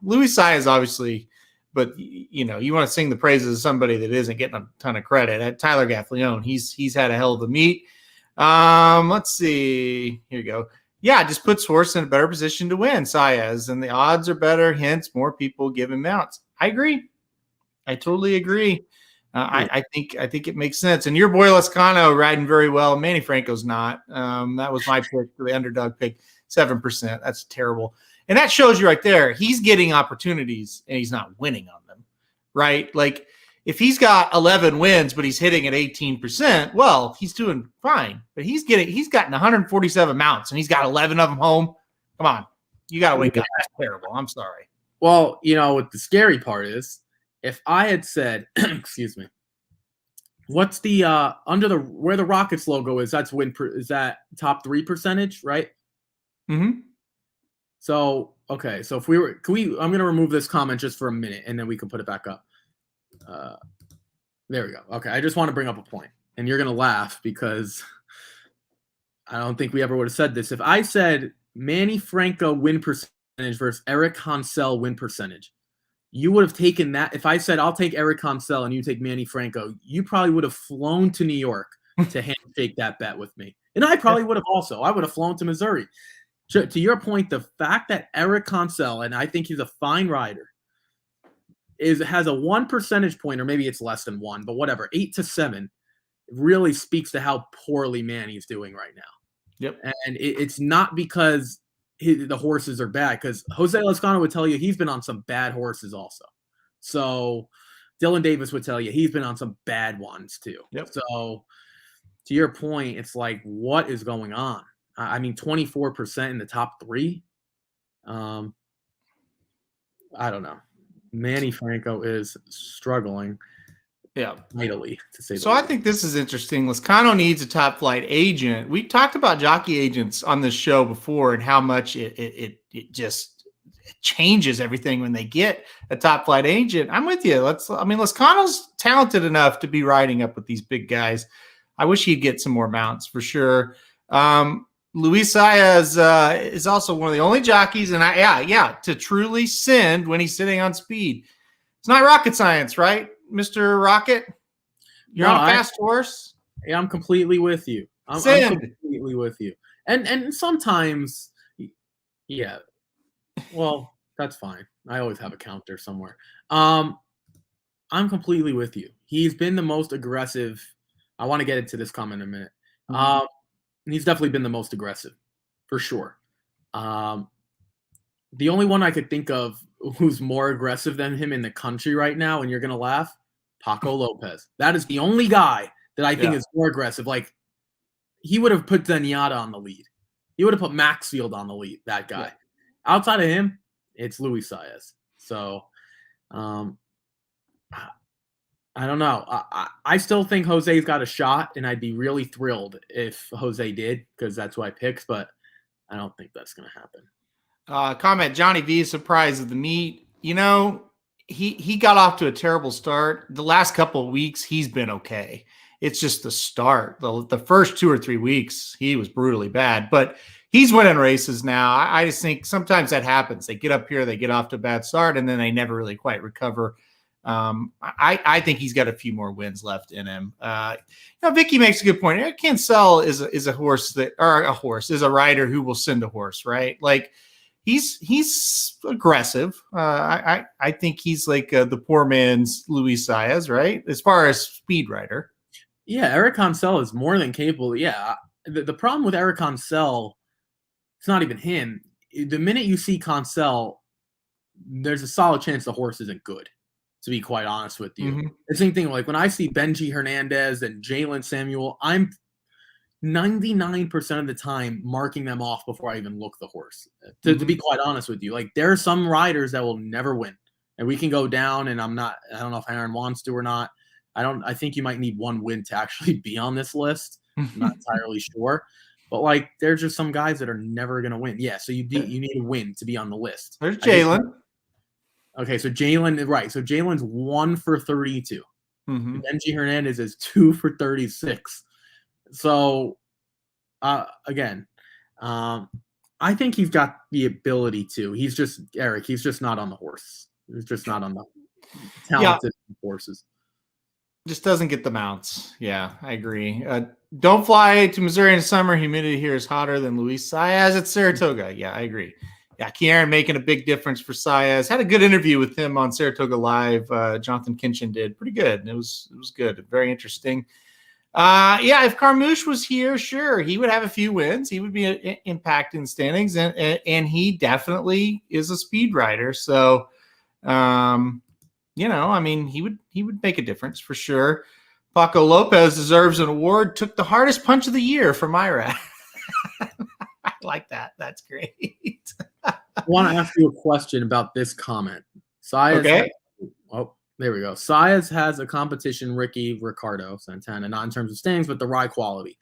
Speaker 3: Luis Saez obviously, but you want to sing the praises of somebody that isn't getting a ton of credit. Tyler Gaffalione, he's had a hell of a meet. Let's see. Here you go. Yeah, it just puts horse in a better position to win, Saez, and the odds are better. Hence, more people give him mounts. I agree. I totally agree. I think it makes sense. And your boy Lezcano riding very well. Manny Franco's not. That was my pick, the underdog pick, 7%. That's terrible. And that shows you right there, he's getting opportunities and he's not winning on them, right? Like if he's got 11 wins, but he's hitting at 18%, well, he's doing fine. But he's gotten 147 mounts and he's got 11 of them home. Come on. You got to wake up. That's terrible. I'm sorry.
Speaker 4: Well, what the scary part is, if I had said, excuse me, what's the where the Rockets logo is? That's is that top 3 percentage, right?
Speaker 3: Mm-hmm.
Speaker 4: So okay, so if I'm gonna remove this comment just for a minute, and then we can put it back up. There we go. Okay, I just want to bring up a point, and you're gonna laugh because I don't think we ever would have said this. If I said Manny Franco win percentage versus Eric Hansel win percentage, you would have taken that. If I said I'll take Eric Hansel and you take Manny Franco, you probably would have flown to New York to handshake that bet with me. And I probably would have also. I would have flown to Missouri. To your point, the fact that Eric Hansel, and I think he's a fine rider, has a 1 percentage point, or maybe it's less than 1, but whatever, 8 to 7, really speaks to how poorly Manny's doing right now.
Speaker 3: Yep.
Speaker 4: And it's not because the horses are bad, because Jose Lezcano would tell you he's been on some bad horses also. So Dylan Davis would tell you he's been on some bad ones too.
Speaker 3: Yep.
Speaker 4: So to your point, it's like, what is going on? I mean, 24% in the top 3. I don't know. Manny Franco is struggling.
Speaker 3: Yeah,
Speaker 4: mightily, to say.
Speaker 3: So I think this is interesting. Lezcano needs a top flight agent. We talked about jockey agents on this show before and how much it just changes everything when they get a top flight agent. I'm with you. Lezcano's talented enough to be riding up with these big guys. I wish he'd get some more mounts for sure. Luis Saez is also one of the only jockeys, and to truly send when he's sitting on speed. It's not rocket science, right, Mr. Rocket? You're on a fast horse.
Speaker 4: Yeah, I'm completely with you. I'm completely with you. And sometimes, yeah. Well, that's fine. I always have a counter somewhere. I'm completely with you. He's been the most aggressive. I want to get into this comment in a minute. Mm-hmm. He's definitely been the most aggressive, for sure. The only one I could think of who's more aggressive than him in the country right now, and you're going to laugh, Paco Lopez. That is the only guy that I think is more aggressive. Like, he would have put Zenyatta on the lead. He would have put Maxfield on the lead, that guy. outside of him, it's Luis Saez. So, I don't know. I still think Jose's got a shot, and I'd be really thrilled if Jose did, because that's who I picked, but I don't think that's going to happen.
Speaker 3: Comment, Johnny V is surprised at the meet. He got off to a terrible start. The last couple of weeks, he's been okay. It's just the start. The first 2 or 3 weeks, he was brutally bad, but he's winning races now. I just think sometimes that happens. They get up here, they get off to a bad start, and then they never really quite recover. I think he's got a few more wins left in him. Vicky makes a good point. Eric Cancel is a horse is a rider who will send a horse, right? Like he's aggressive. I think he's like the poor man's Luis Saez, right? As far as speed rider.
Speaker 4: Yeah, Eric Cancel is more than capable. Yeah, the problem with Eric Cancel, it's not even him. The minute you see Cancel, there's a solid chance the horse isn't good, to be quite honest with you. The same thing, like when I see Benji Hernandez and Jalen Samuel, I'm 99% of the time marking them off before I even look the horse. To be quite honest with you, like there are some riders that will never win, and we can go down. And I don't know if Aaron wants to or not. I think you might need one win to actually be on this list. I'm not entirely sure, but like there's just some guys that are never going to win. Yeah, so you need a win to be on the list.
Speaker 3: There's Jalen.
Speaker 4: Okay, so Jalen, right. So Jalen's 1 for 32. Benji Hernandez is 2 for 36. So, again, I think he's got the ability to. He's just not on the horse. He's just not on the talented horses.
Speaker 3: Just doesn't get the mounts. Yeah, I agree. Don't fly to Missouri in summer. Humidity here is hotter than Luis Saez at Saratoga. Yeah, I agree. Yeah, Kieran making a big difference for Saez. Had a good interview with him on Saratoga Live. Jonathan Kinchin did pretty good. It was good. Very interesting. If Carmouche was here, sure, he would have a few wins. He would be impacting standings, and he definitely is a speed rider. So, he would make a difference for sure. Paco Lopez deserves an award. Took the hardest punch of the year from Ira. I like that. That's great.
Speaker 4: I want to ask you a question about this comment. Saez there we go. Saez has a competition, Ricardo Santana, not in terms of standings, but the ride quality.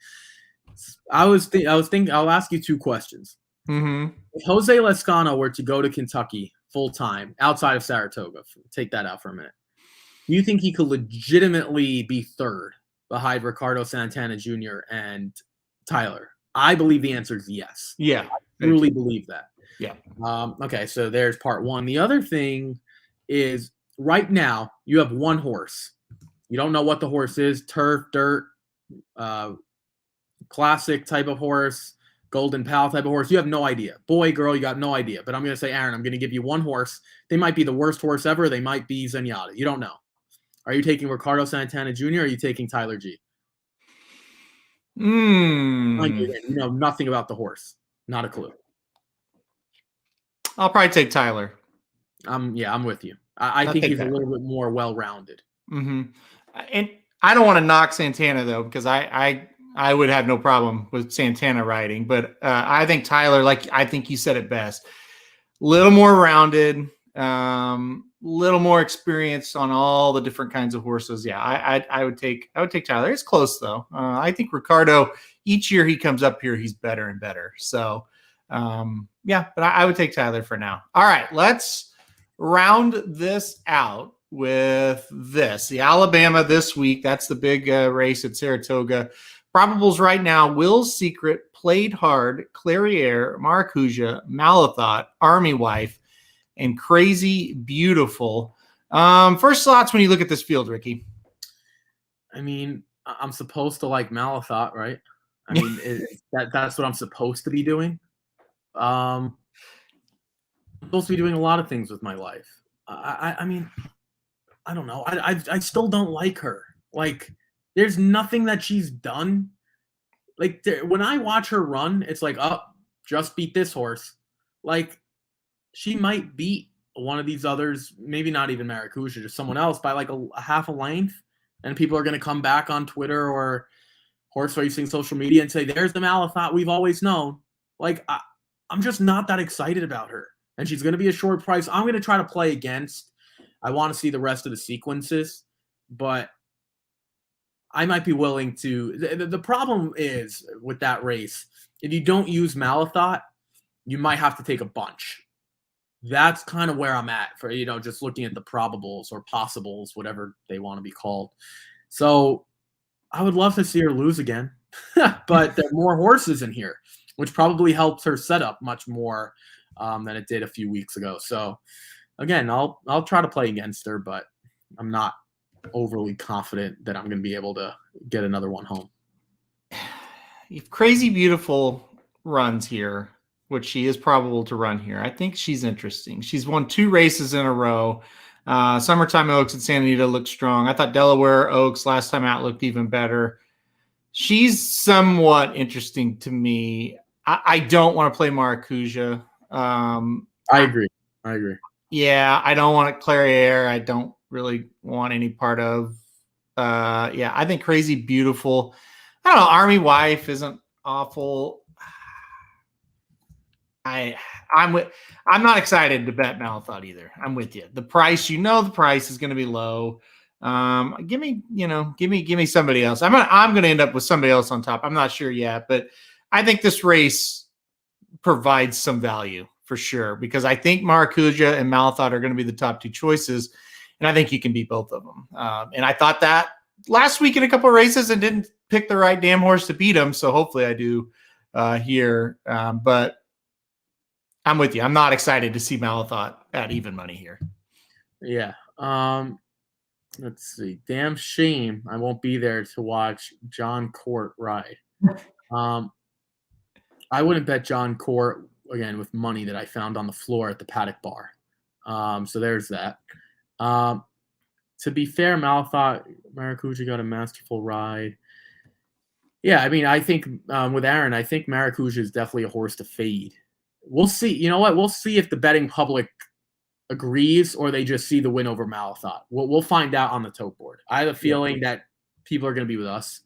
Speaker 4: I'll ask you 2 questions. If Jose Lezcano were to go to Kentucky full time outside of Saratoga, take that out for a minute, do you think he could legitimately be third behind Ricardo Santana Jr. and Tyler? I believe the answer is yes.
Speaker 3: Yeah.
Speaker 4: I truly believe that.
Speaker 3: Yeah.
Speaker 4: Okay, so there's part one. The other thing is right now you have one horse. You don't know what the horse is, turf, dirt, classic type of horse, golden pal type of horse. You have no idea. Boy, girl, you got no idea. But I'm going to say, Aaron, I'm going to give you one horse. They might be the worst horse ever. They might be Zenyatta. You don't know. Are you taking Ricardo Santana Jr. or are you taking Tyler G? You know nothing about the horse. Not a clue.
Speaker 3: I'll probably take Tyler.
Speaker 4: I'm with you. I think he's a little bit more well-rounded.
Speaker 3: And I don't want to knock Santana, though, because I would have no problem with Santana riding. But I think Tyler, I think you said it best, a little more rounded, little more experience on all the different kinds of horses. Yeah, I would take Tyler. It's close, though. I think Ricardo, each year he comes up here, he's better and better. So, but I would take Tyler for now. All right, let's round this out with this. The Alabama this week, that's the big race at Saratoga. Probables right now, Will's Secret, Played Hard, Clairiere, Maracuja, Malathot, Army Wife, and Crazy Beautiful. First thoughts when you look at this field, Ricky?
Speaker 4: I mean, I'm supposed to like Malathot, right? I mean, that's what I'm supposed to be doing. I'm supposed to be doing a lot of things with my life. I mean, I don't know. I still don't like her. Like, there's nothing that she's done. Like, when I watch her run, it's like, oh, just beat this horse. Like, she might beat one of these others, maybe not even Maracuja, just someone else by like a half a length. And people are going to come back on Twitter or horse racing social media and say, there's the Malathot we've always known. Like, I'm just not that excited about her. And she's going to be a short price. I'm going to try to play against. I want to see the rest of the sequences, but I might be willing to. The problem is with that race, if you don't use Malathot, you might have to take a bunch. That's kind of where I'm at for, just looking at the probables or possibles, whatever they want to be called. So I would love to see her lose again, but there are more horses in here, which probably helps her setup much more than it did a few weeks ago. So again, I'll try to play against her, but I'm not overly confident that I'm going to be able to get another one home.
Speaker 3: If Crazy Beautiful runs here, which she is probable to run here, I think she's interesting. She's won 2 races in a row. Summertime Oaks and Santa Anita looked strong. I thought Delaware Oaks last time out looked even better. She's somewhat interesting to me. I don't want to play Maracuja.
Speaker 4: I agree.
Speaker 3: Yeah, I don't want Clairiere. I don't really want any part of. I think Crazy Beautiful. I don't know. Army Wife isn't awful. I'm not excited to bet Malathot either. I'm with you. The price, the price is going to be low. Give me somebody else. I'm going to end up with somebody else on top. I'm not sure yet, but I think this race provides some value for sure, because I think Maracuja and Malathot are going to be the top 2 choices, and I think you can beat both of them. And I thought that last week in a couple of races and didn't pick the right damn horse to beat them. So hopefully I do here. But I'm with you. I'm not excited to see Malathot at even money here.
Speaker 4: Yeah. Let's see. Damn shame I won't be there to watch John Court ride. I wouldn't bet John Court again with money that I found on the floor at the paddock bar. So there's that. To be fair, Maracuja got a masterful ride. Yeah, I mean, I think with Aaron, I think Maracuja is definitely a horse to fade. We'll see. You know what? We'll see if the betting public agrees or they just see the win over Malathot. We'll find out on the tote board. I have a feeling that people are going to be with us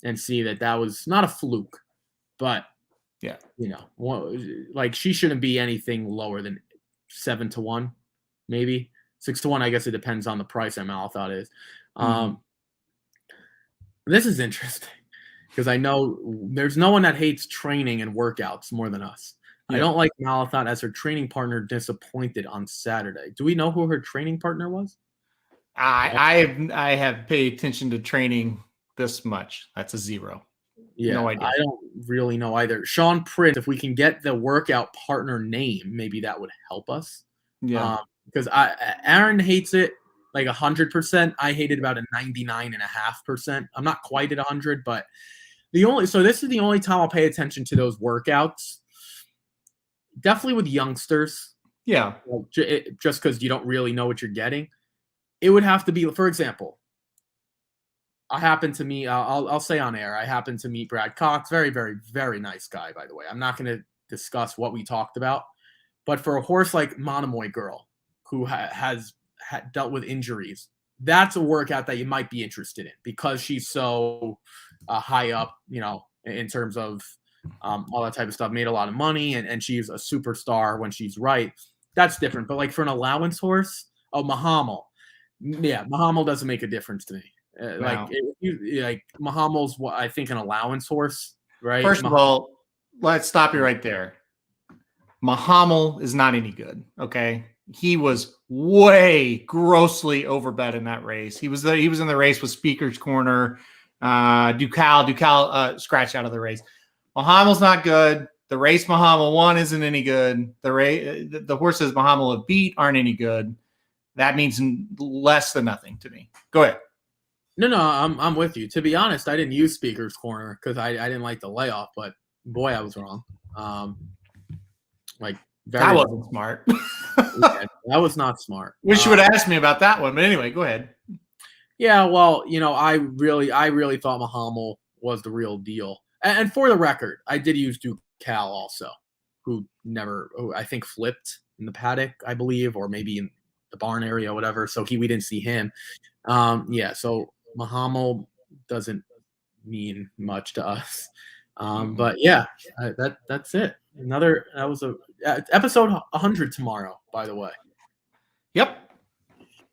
Speaker 4: and see that was not a fluke, but she shouldn't be anything lower than 7-1, maybe 6-1. I guess it depends on the price that Malathot is. This is interesting because I know there's no one that hates training and workouts more than us. I don't like Malathot as her training partner disappointed on Saturday. Do we know who her training partner was?
Speaker 3: I have paid attention to training this much. That's a 0.
Speaker 4: Yeah, no idea. I don't really know either. Sean Prince, if we can get the workout partner name, maybe that would help us.
Speaker 3: Yeah.
Speaker 4: Because Aaron hates it like 100%. I hate it about a 99.5%. I'm not quite at 100, but this is the only time I'll pay attention to those workouts. Definitely with youngsters.
Speaker 3: Yeah.
Speaker 4: Just because you don't really know what you're getting. It would have to be, for example, I happen to meet, I'll say on air, I happen to meet Brad Cox. Very, very, very nice guy, by the way. I'm not going to discuss what we talked about. But for a horse like Monomoy Girl, who has dealt with injuries, that's a workout that you might be interested in because she's so high up, in terms of all that type of stuff, made a lot of money, and she's a superstar when she's right. That's different. But like for an allowance horse, Mahamal. Yeah, Mahamal doesn't make a difference to me.
Speaker 3: Wow.
Speaker 4: Mahamal's what I think an allowance horse, right?
Speaker 3: First of all, let's stop you right there. Mahamal is not any good. Okay. He was way grossly overbet in that race. He was in the race with Speaker's Corner. Ducal scratched out of the race. Mahamal's not good. The race Mahamal won isn't any good. The horses Mahamal have beat aren't any good. That means less than nothing to me. Go ahead.
Speaker 4: No, I'm with you. To be honest, I didn't use Speaker's Corner because I didn't like the layoff, but boy, I was wrong.
Speaker 3: That wasn't smart.
Speaker 4: Yeah, that was not smart.
Speaker 3: Wish you would have asked me about that one, but anyway, go ahead.
Speaker 4: Yeah, well, I really thought Mahamal was the real deal. And for the record, I did use Ducal also, who I think flipped in the paddock, I believe, or maybe in the barn area, or whatever. So we didn't see him. So Mahamal doesn't mean much to us. But yeah, that's it. That was a episode 100 tomorrow, by the way.
Speaker 3: Yep.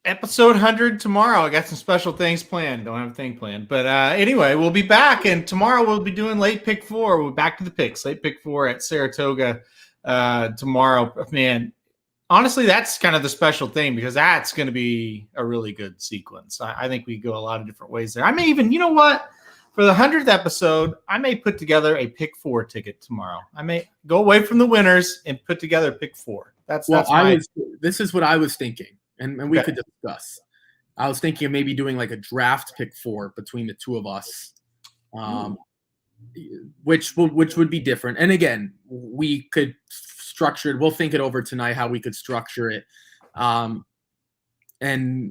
Speaker 3: Episode 100 tomorrow. I got some special things planned. Don't have a thing planned. But anyway, we'll be back. And tomorrow we'll be doing late pick 4. We're back to the picks. Late pick 4 at Saratoga tomorrow. Man, honestly, that's kind of the special thing because that's going to be a really good sequence. I think we go a lot of different ways there. I may even, you know what? For the 100th episode, I may put together a pick 4 ticket tomorrow. I may go away from the winners and put together pick 4.
Speaker 4: This is what I was thinking. And we could discuss. I was thinking of maybe doing like a draft pick 4 between the two of us, which would be different. And again, we could structure it. We'll think it over tonight how we could structure it. And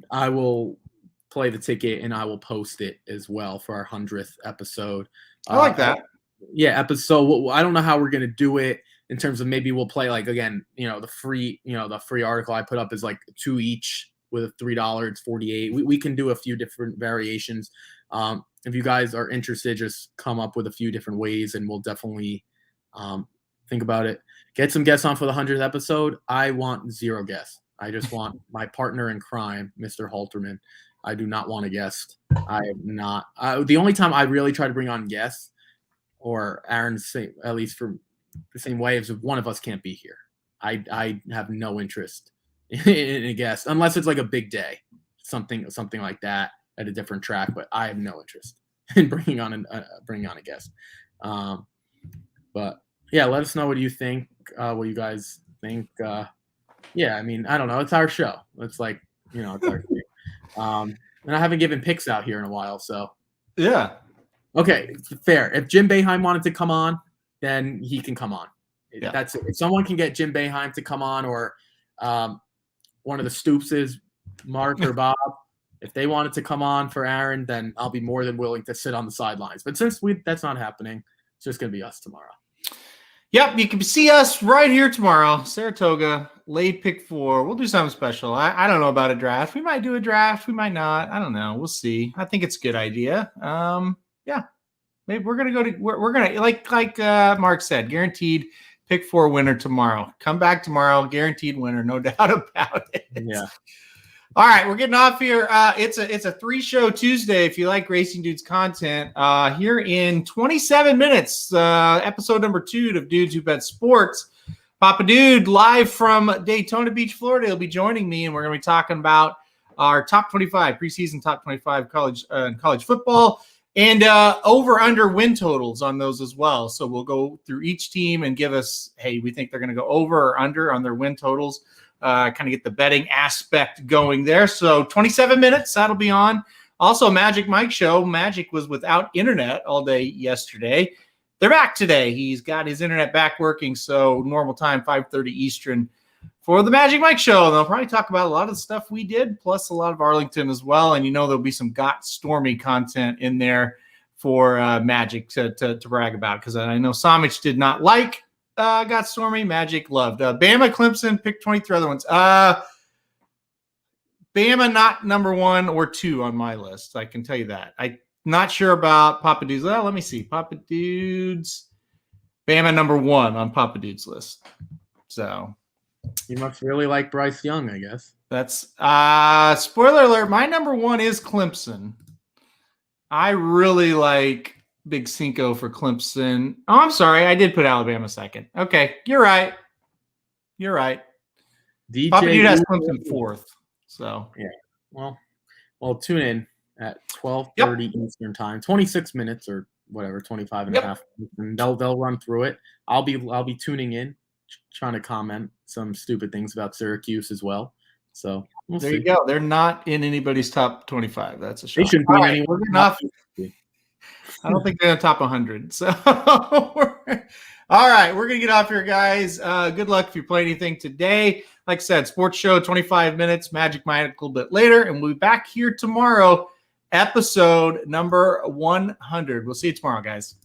Speaker 4: I will play the ticket and I will post it as well for our 100th episode.
Speaker 3: I like that.
Speaker 4: Yeah, episode. I don't know how we're gonna do it. In terms of maybe we'll play like again, the free article I put up is like 2 each with a $3. It's 48. We can do a few different variations. If you guys are interested, just come up with a few different ways, and we'll definitely think about it. Get some guests on for the 100th episode. I want 0 guests. I just want my partner in crime, Mr. Halterman. I do not want a guest. I am not. The only time I really try to bring on guests, or Aaron's, at least for the same way as if one of us can't be here. I have no interest in a guest unless it's like a big day, something like that at a different track. But I have no interest in bringing on a guest. But yeah, let us know what you think. What you guys think. Yeah, I mean, I don't know. It's our show. It's like it's our thing. And I haven't given picks out here in a while, so
Speaker 3: yeah.
Speaker 4: Okay, fair. If Jim Boeheim wanted to come on, then he can come on. Yeah. That's it. If someone can get Jim Boeheim to come on, or one of the Stoopses, Mark or Bob, if they wanted to come on for Aaron, then I'll be more than willing to sit on the sidelines. But since that's not happening, it's just going to be us tomorrow.
Speaker 3: Yep, you can see us right here tomorrow, Saratoga, late pick 4. We'll do something special. I don't know about a draft. We might do a draft. We might not. I don't know. We'll see. I think it's a good idea. Yeah. Maybe we're gonna like Mark said, guaranteed pick 4 winner tomorrow. Come back tomorrow, guaranteed winner, no doubt about it.
Speaker 4: Yeah.
Speaker 3: All right, we're getting off here. It's a 3-show Tuesday. If you like Racing Dudes content, here in 27 minutes, episode number 2 of Dudes Who Bet Sports. Papa Dude live from Daytona Beach, Florida. He'll be joining me, and we're going to be talking about our top 25 preseason top 25 college football. And over-under win totals on those as well. So we'll go through each team and give us, hey, we think they're going to go over or under on their win totals. Kind of get the betting aspect going there. So 27 minutes, that'll be on. Also, Magic Mike show. Magic was without internet all day yesterday. They're back today. He's got his internet back working. So normal time, 5:30 Eastern for the Magic Mike show. And they'll probably talk about a lot of the stuff we did, plus a lot of Arlington as well. And there'll be some Got Stormy content in there for Magic to brag about, because I know Samich did not like Got Stormy. Magic loved. Bama, Clemson, pick 23 other ones. Bama not number 1 or 2 on my list. I can tell you that. I'm not sure about Papa Dude's. Well, let me see. Papa Dude's. Bama number 1 on Papa Dude's list. So
Speaker 4: you must really like Bryce Young, I guess.
Speaker 3: That's spoiler alert. My number 1 is Clemson. I really like Big Cinco for Clemson. Oh, I'm sorry. I did put Alabama second. Okay. You're right. Papa Dude has Clemson 4th. So
Speaker 4: yeah. Well, tune in at 12:30 Eastern time, 26 minutes or whatever, 25 and a half. And they'll run through it. I'll be tuning in, trying to comment some stupid things about Syracuse as well. So
Speaker 3: there you go. They're not in anybody's top 25. That's a shock.
Speaker 4: They shouldn't be anywhere.
Speaker 3: Enough. I don't think they're in the top 100. So all right, we're gonna get off here, guys. Good luck if you play anything today. Like I said, sports show 25 minutes. Magic Mike a little bit later, and we'll be back here tomorrow. Episode number 100. We'll see you tomorrow, guys.